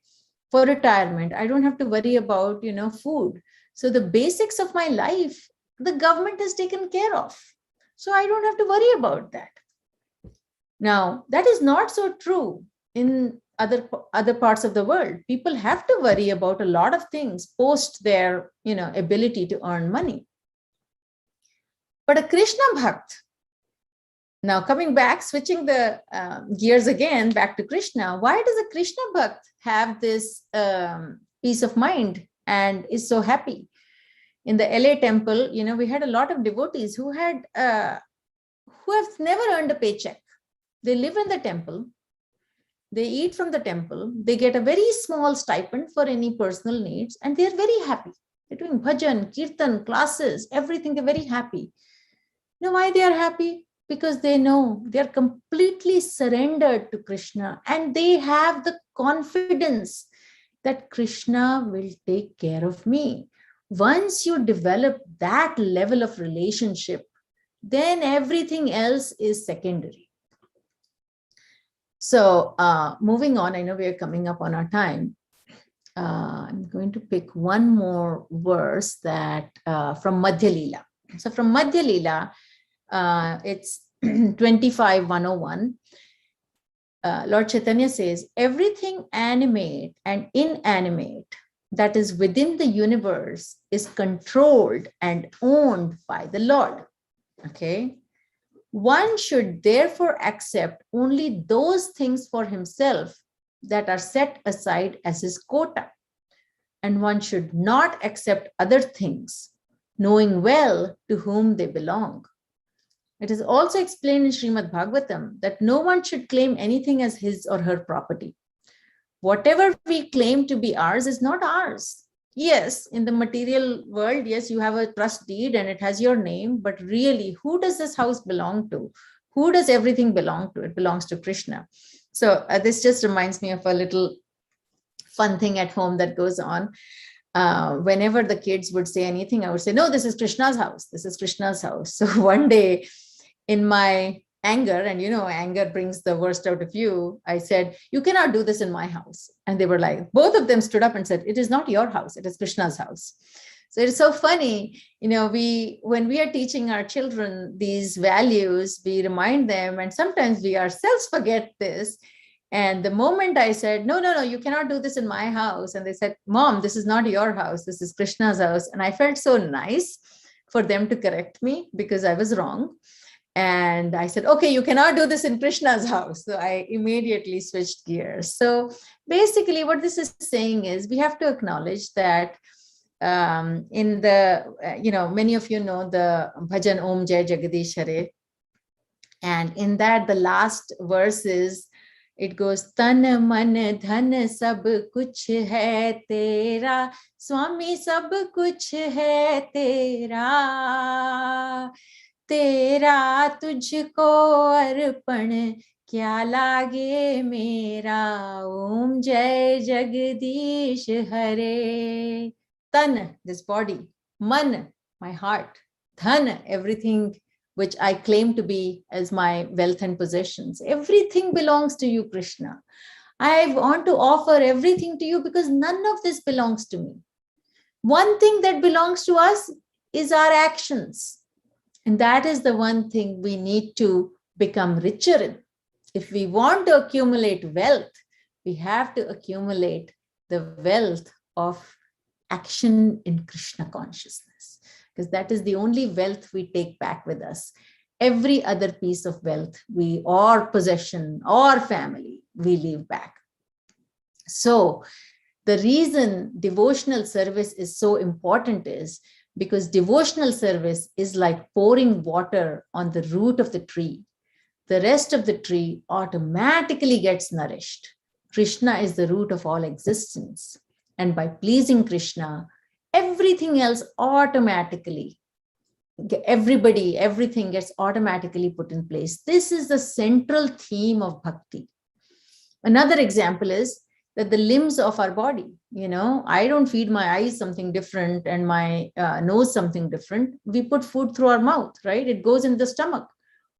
for retirement. I don't have to worry about food. So the basics of my life, the government has taken care of. So I don't have to worry about that. Now, that is not so true in other parts of the world. People have to worry about a lot of things post their ability to earn money. But a Krishna Bhakt, now coming back, switching the gears again back to Krishna, why does a Krishna Bhakt have this peace of mind and is so happy? In the LA temple, we had a lot of devotees who have never earned a paycheck. They live in the temple. They eat from the temple. They get a very small stipend for any personal needs, and they're very happy. They're doing bhajan, kirtan, classes, everything. They're very happy. You know why they are happy? Because they know they're completely surrendered to Krishna, and they have the confidence that Krishna will take care of me. Once you develop that level of relationship, then everything else is secondary. So moving on, I know we are coming up on our time. I'm going to pick one more verse that from Madhya Leela. So from Madhya Leela, it's 25:101. Lord Chaitanya says, everything animate and inanimate that is within the universe is controlled and owned by the Lord. Okay. One should therefore accept only those things for himself that are set aside as his quota. And one should not accept other things, knowing well to whom they belong. It is also explained in Srimad Bhagavatam that no one should claim anything as his or her property. Whatever we claim to be ours is not ours. Yes, in the material world, yes, you have a trust deed and it has your name, but really, who does this house belong to? Who does everything belong to? It belongs to Krishna. So this just reminds me of a little fun thing at home that goes on. Whenever the kids would say anything, I would say, no, this is Krishna's house. This is Krishna's house. So one day in my anger, and anger brings the worst out of you, I said, you cannot do this in my house. And they were like, both of them stood up and said, it is not your house, it is Krishna's house. So it's so funny, when we are teaching our children these values, we remind them, and sometimes we ourselves forget this. And the moment I said, no, you cannot do this in my house. And they said, Mom, this is not your house, this is Krishna's house. And I felt so nice for them to correct me because I was wrong. And I said, okay, you cannot do this in Krishna's house. So I immediately switched gears. So basically what this is saying is we have to acknowledge that in the, many of you know the bhajan Om Jai Jagadish Hare. And in that, the last verse is, it goes, Tan man dhan sab kuch hai tera, Swami sab kuch hai tera, tera tujhko arpan kya lage mera, Om Jai Jagdish Hare. Tan, this body, man, my heart, dhan, everything which I claim to be as my wealth and possessions. Everything belongs to you, Krishna. I want to offer everything to you because none of this belongs to me. One thing that belongs to us is our actions. And that is the one thing we need to become richer in. If we want to accumulate wealth, we have to accumulate the wealth of action in Krishna consciousness, because that is the only wealth we take back with us. Every other piece of wealth, or possession or family, we leave back. So the reason devotional service is so important is because devotional service is like pouring water on the root of the tree. The rest of the tree automatically gets nourished. Krishna is the root of all existence. And by pleasing Krishna, everything else automatically, everything gets automatically put in place. This is the central theme of bhakti. Another example is that the limbs of our body, I don't feed my eyes something different and my nose something different. We put food through our mouth, right? It goes in the stomach.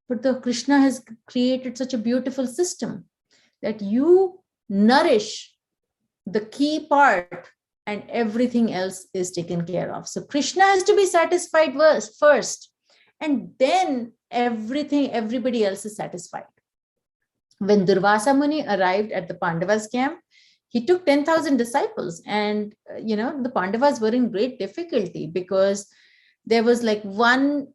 But the Krishna has created such a beautiful system that you nourish the key part and everything else is taken care of. So Krishna has to be satisfied first, and then everybody else is satisfied. When Durvasa Muni arrived at the Pandavas' camp, he took 10,000 disciples, and the Pandavas were in great difficulty because there was like one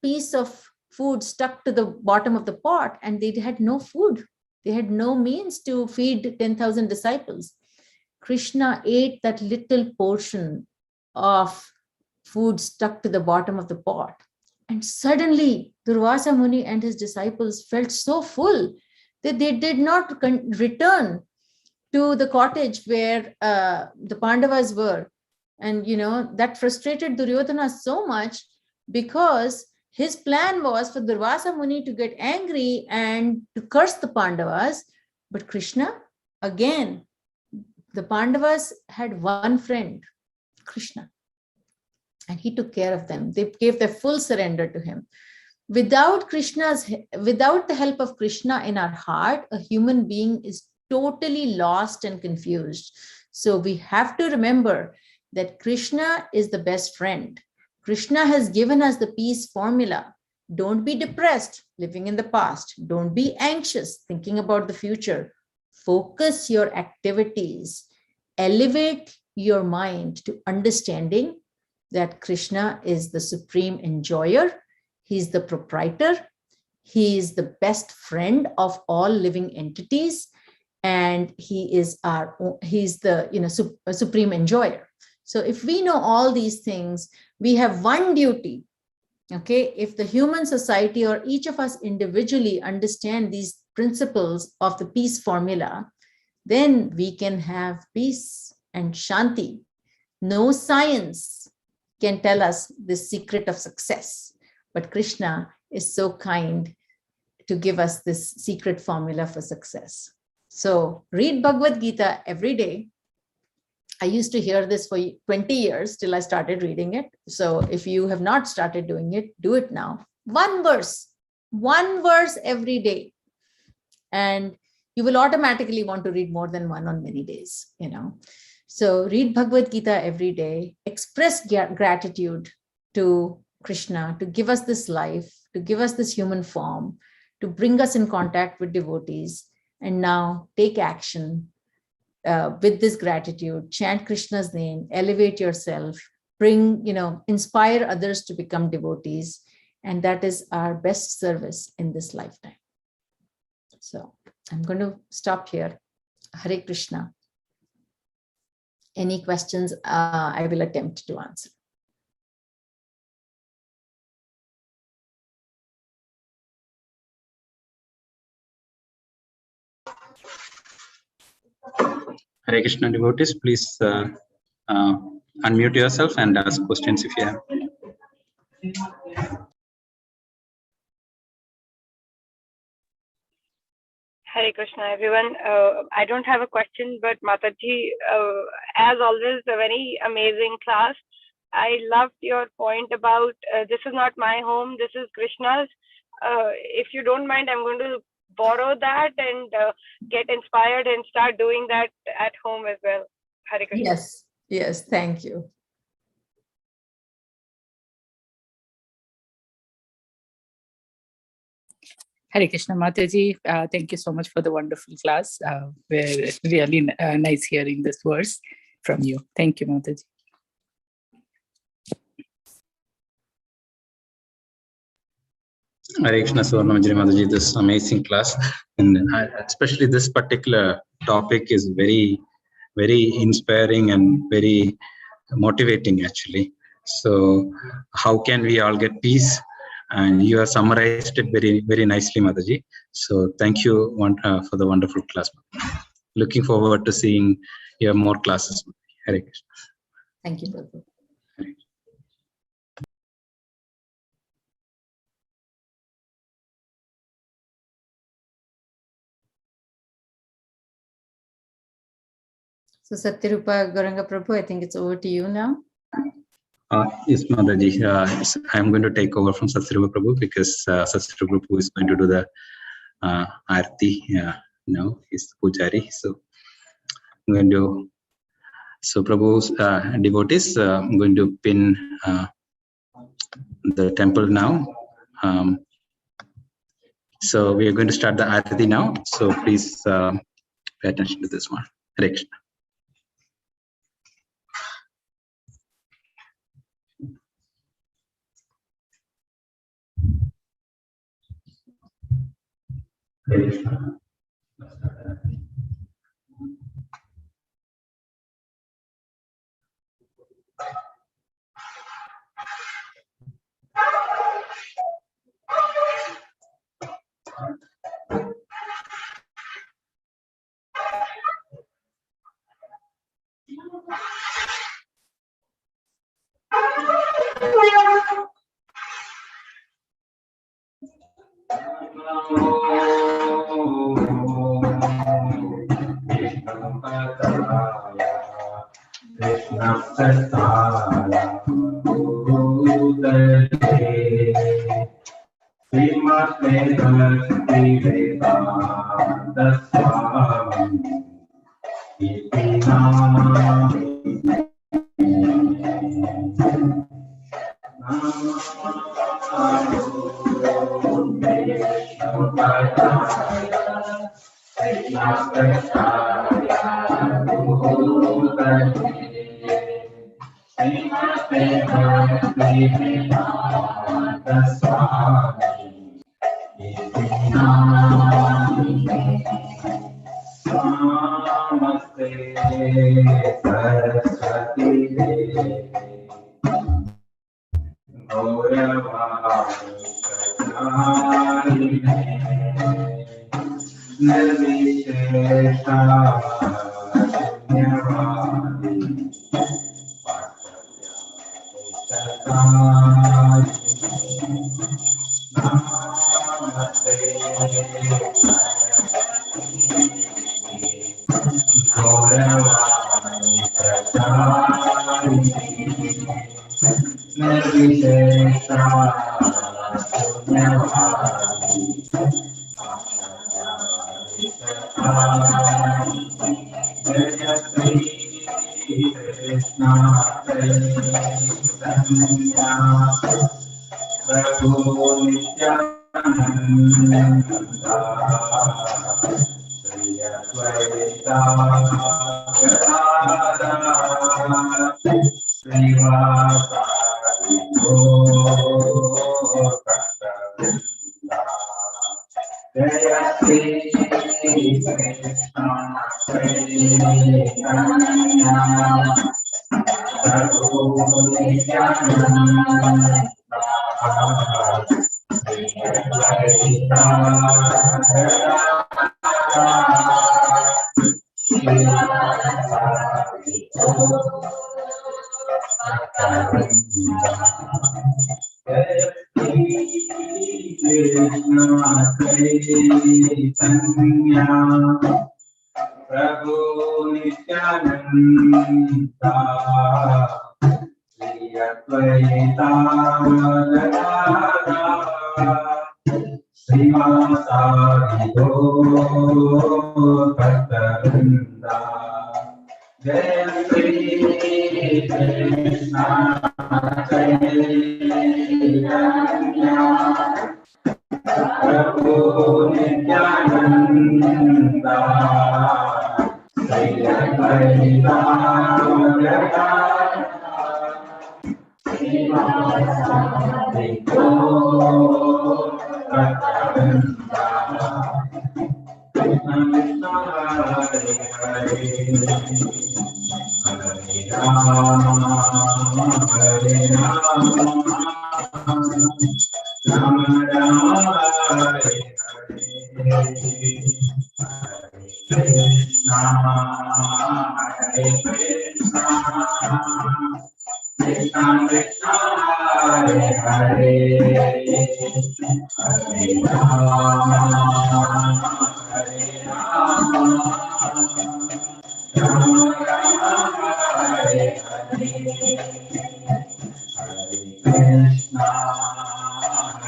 piece of food stuck to the bottom of the pot and they had no food. They had no means to feed 10,000 disciples. Krishna ate that little portion of food stuck to the bottom of the pot. And suddenly Durvasa Muni and his disciples felt so full that they did not return to the cottage where the Pandavas were. And, that frustrated Duryodhana so much because his plan was for Durvasa Muni to get angry and to curse the Pandavas. But Krishna, again, the Pandavas had one friend, Krishna, and he took care of them. They gave their full surrender to him. Without the help of Krishna in our heart, a human being is totally lost and confused. So we have to remember that Krishna is the best friend. Krishna has given us the peace formula. Don't be depressed, living in the past. Don't be anxious, thinking about the future. Focus your activities. Elevate your mind to understanding that Krishna is the supreme enjoyer. He's the proprietor. He is the best friend of all living entities. And he's the supreme enjoyer. So if we know all these things, we have one duty. Okay, if the human society or each of us individually understand these principles of the peace formula, then we can have peace and shanti. No science can tell us the secret of success, but Krishna is so kind to give us this secret formula for success. So read Bhagavad-Gita every day. I used to hear this for 20 years till I started reading it. So if you have not started doing it, do it now. One verse every day. And you will automatically want to read more than one on many days, So read Bhagavad-Gita every day. Express gratitude to Krishna to give us this life, to give us this human form, to bring us in contact with devotees. And now take action. With this gratitude, chant Krishna's name, elevate yourself, inspire others to become devotees. And that is our best service in this lifetime. So I'm going to stop here. Hare Krishna. Any questions I will attempt to answer. Hare Krishna devotees, please unmute yourself and ask questions if you have. Hare Krishna, everyone. I don't have a question, but Mataji, as always, a very amazing class. I loved your point about this is not my home, this is Krishna's. If you don't mind, I'm going to borrow that and get inspired and start doing that at home as well. Hare Krishna. Yes, yes, thank you. Hare Krishna Mataji, thank you so much for the wonderful class. We're really nice hearing this verse from you. Thank you, Mataji. Hare Krishna, Suvarna Manjari Mataji, this amazing class, and especially this particular topic is very, very inspiring and very motivating actually. So how can we all get peace? And you have summarized it very, very nicely, Mataji. So thank you for the wonderful class. Looking forward to seeing your more classes. Hare Krishna. Thank you, Prabhu. So Satyarupa Gauranga Prabhu, I think it's over to you now. Yes, Mataji. I'm going to take over from Satyarupa Prabhu because Satyarupa Prabhu is going to do the Aarti. Now he's the Pujari. So I'm going to. So Prabhu's devotees, I'm going to pin the temple now. So we are going to start the Aarti now. So please pay attention to this one. Hare Krishna. Hare Krishna. Chaitanya Prabhu Nityananda Shri Advaita Gadadhara Srimati Gaur-Bhakta-Vrinda Jai Shri Krishna Chaitanya Prabhu Nityananda Shri Advaita Gadadhara Srimati Gaur-Bhakta-Vrinda Krishna Krishna Hare Hare Hare Rama Hare Rama Rama Rama Hare Hare Krishna Hare Krishna Krishna Krishna Hare Hare Hare Rama Hare Rama Rama Rama Hare Hare Krishna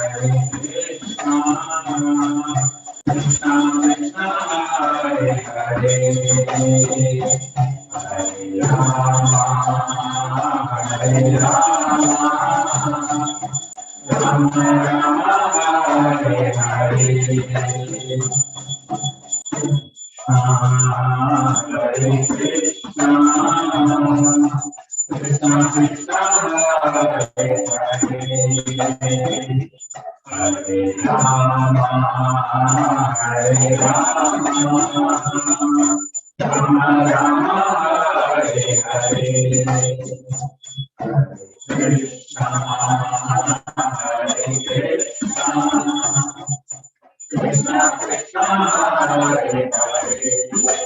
Hare Krishna Krishna Krishna Hare Hare Hare Rama Hare Rama Rama Rama Hare Hare Hare Krishna Krishna Krishna Hare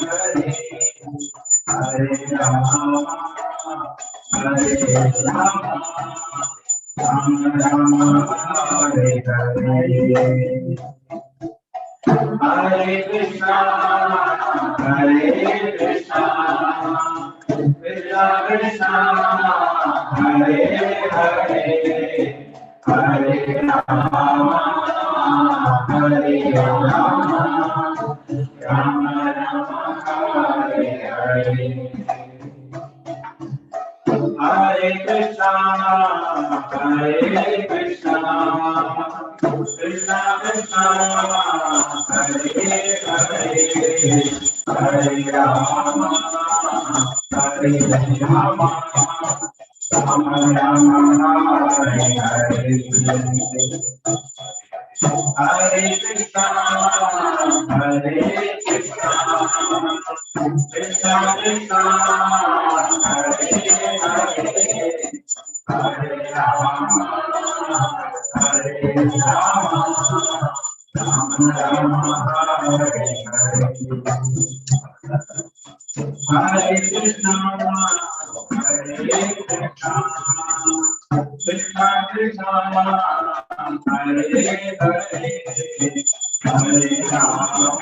Hare Hare Rama Hare Rama Rama Rama Hare Hare Krishna Hare Krishna Krishna Krishna Hare Hare Hare Rama Hare Rama Rama Rama Hare Hare Hare Krishna Hare Krishna Krishna Krishna Hare Hare Hare Rama Hare Rama Rama Rama Hare Hare Hare Krishna Hare Krishna Krishna Krishna Hare Hare Hare Rama Hare Rama Rama Rama Hare Hare Hare Krishna Hare Krishna Krishna Krishna Hare Hare Hare Rama Hare Rama Rama Rama Hare Hare Hare Krishna Hare Krishna Krishna Krishna Hare Hare Hare Rama Hare Rama Rama Rama Hare Hare Hare Krishna Hare Krishna Krishna Krishna Hare Hare Hare Rama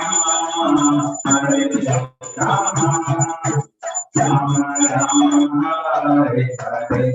Hare Rama Rama Rama Hare Hare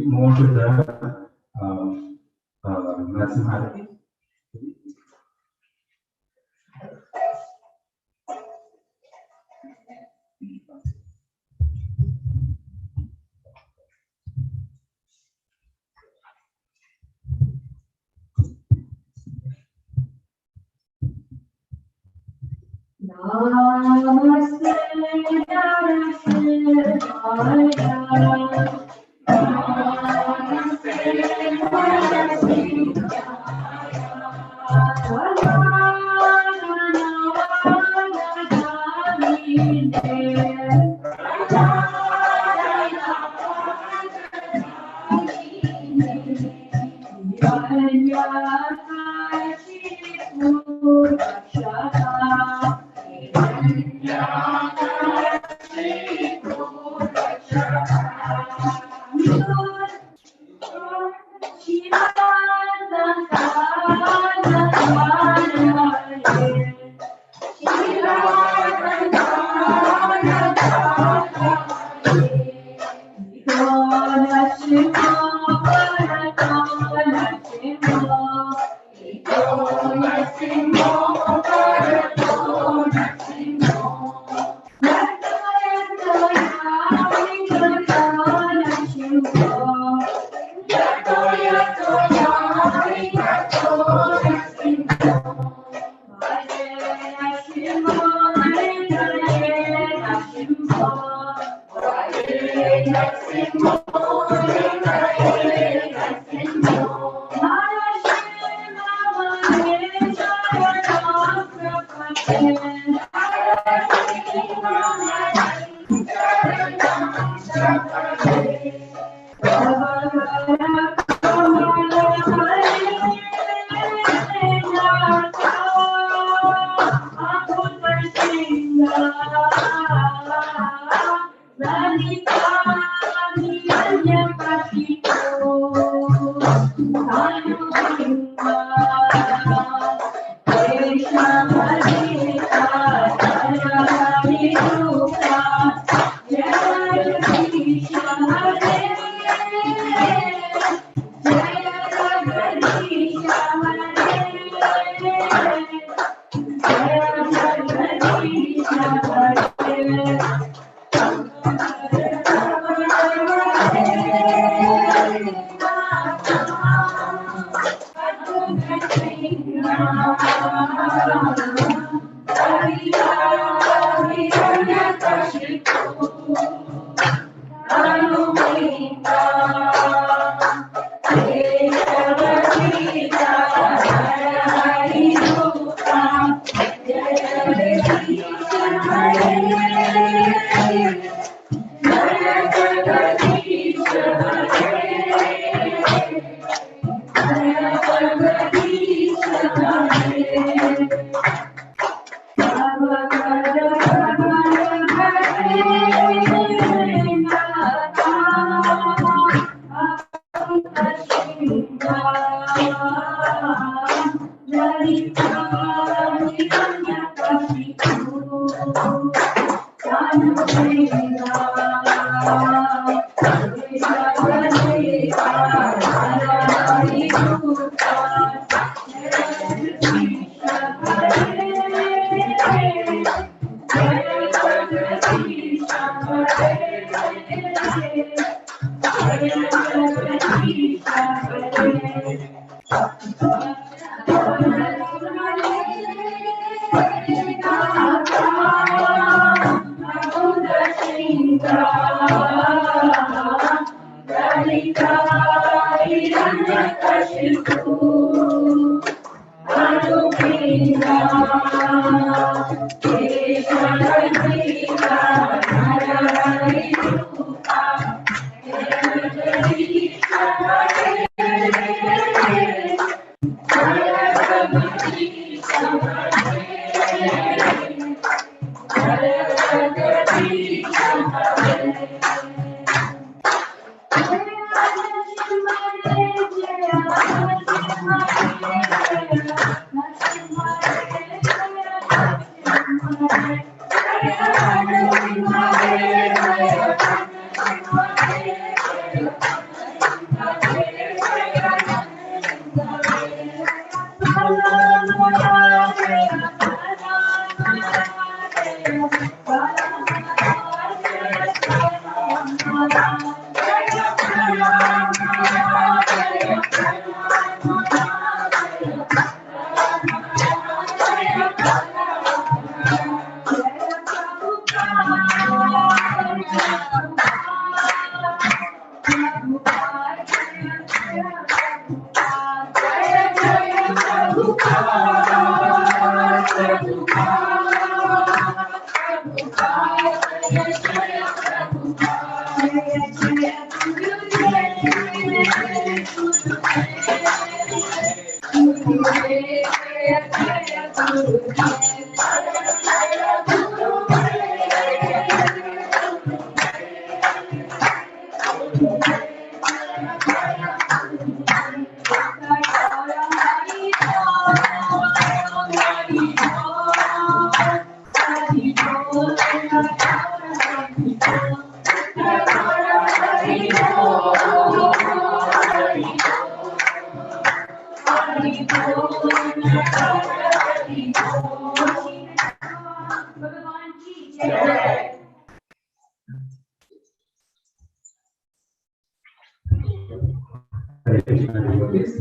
Move to the mathematics. Namaste,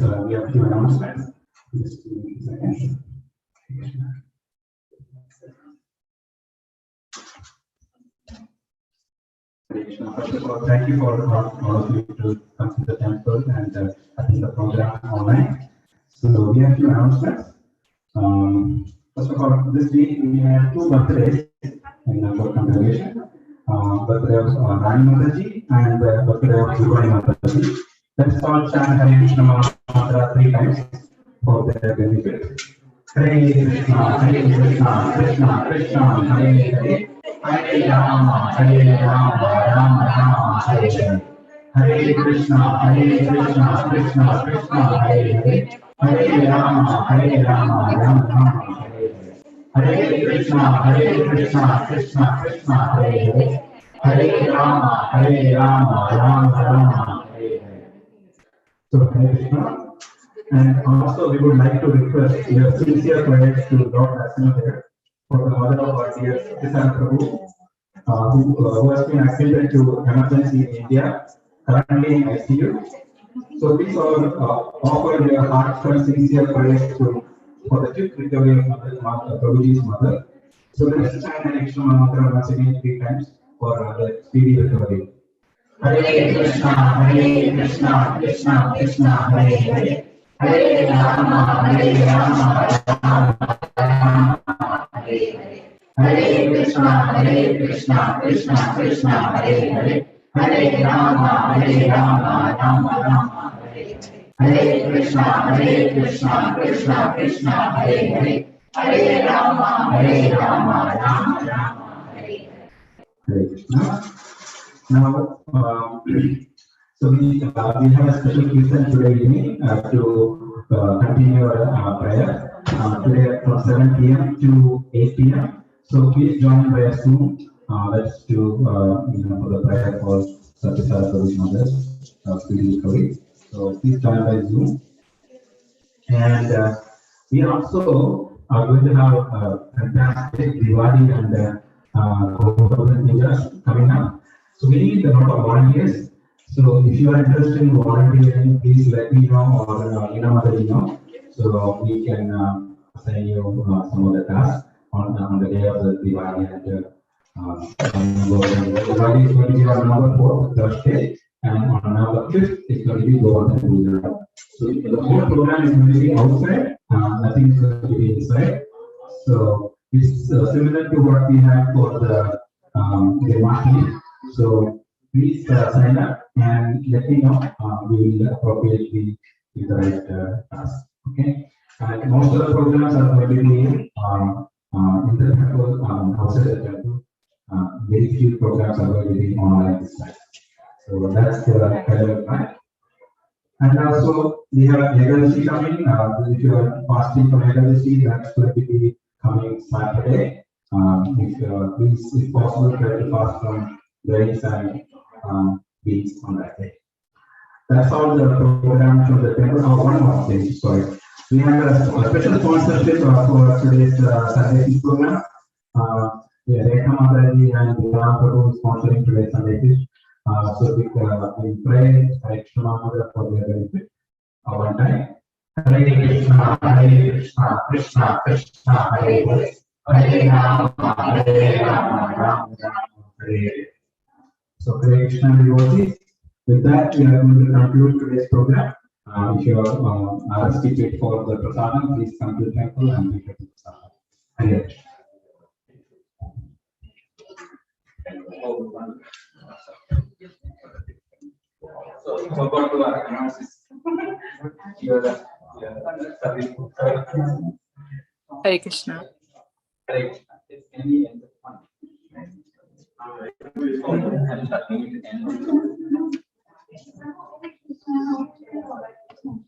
We have few announcements. Just 2 seconds. First of all, thank you for all of you to come to the temple and attend the program online. So we have few announcements. First of all, this week we have two birthdays in our congregation. Birthday of Rani Mataji and birthday of Suvarna Manjari. Let's all chant Hare Krishna mantra 3 times for their benefit. Hare Krishna, Krishna Krishna, Hare Hare. Hare Rama, Rama Rama, Hare Hare. Hare Krishna, Krishna Krishna, Hare Hare. Hare Rama, Rama Rama, Hare Hare. Hare Krishna, Krishna Krishna, Hare Hare. Hare Rama, Rama Rama, Hare Hare. So Hare Krishna. And also we would like to request your sincere prayers to Lord National for the mother of our dear Krishna Prabhu, who has been admitted to emergency in India, currently in ICU. So please all offer your heartfelt sincere prayers for the quick recovery of Prabhuji's mother. So let's chant the Krishna mantra once again 3 times for the speedy recovery. Hare Krishna, Krishna Krishna, Hare Hare. Hare Rama, Rama Rama, Hare Hare. Hare Krishna, Krishna, Hare Hare. Hare Rama, Rama Rama, Hare Hare. Hare Krishna, Krishna, Hare Hare. Hare Rama, Rama Rama, Hare Hare. Hare Krishna. Now, so we have a special kirtan today evening to continue our prayer today from 7 p.m. to 8 p.m. So please join by Zoom. Let's do for the prayer for Satyasara Prabhu's mother, speedy recovery. So please join by Zoom. And we also are going to have a fantastic Diwali and Govardhan Pujas coming up. So we need a lot of volunteers. So if you are interested in volunteering, please let me know or know. So we can assign you some of the tasks on the day of the Diwali and Diwali is going to be on November 4th, Thursday, and on November 5th it's going to be Govardhan Puja. So the whole program is going to be outside, nothing is going to be inside. So it's similar to what we have for the Devotional. So please sign up and let me know. We will appropriately give the right task. Okay. And most of the programs are going to be in the temple, outside the temple. Very few programs are going to be online this time. So that's the kind of plan. And also we have Ekadasi coming. If you are fasting for Ekadasi, that's going to be coming Saturday. If possible, try to fast from grains and beans on that day. That's all the program from the temple. One more thing, sorry. We have a special sponsorship for today's Sunday program. Rekha Mataji and Ram Prabhu sponsoring today's Sunday Feast. So we pray Krishna Mother for their benefit. One time. Hare Krishna, Krishna Krishna, Hare Hare. Hare Rama, Rama Rama, Hare Hare. So Hare Krishna devotees. With that, we are going to conclude today's program. If you are RSVP'd for the prasadam, please come to the temple and pick up the prasadam. Hare Krishna. So, we'll go to our analysis. Hare Krishna. Hare Krishna. It's any end of fun.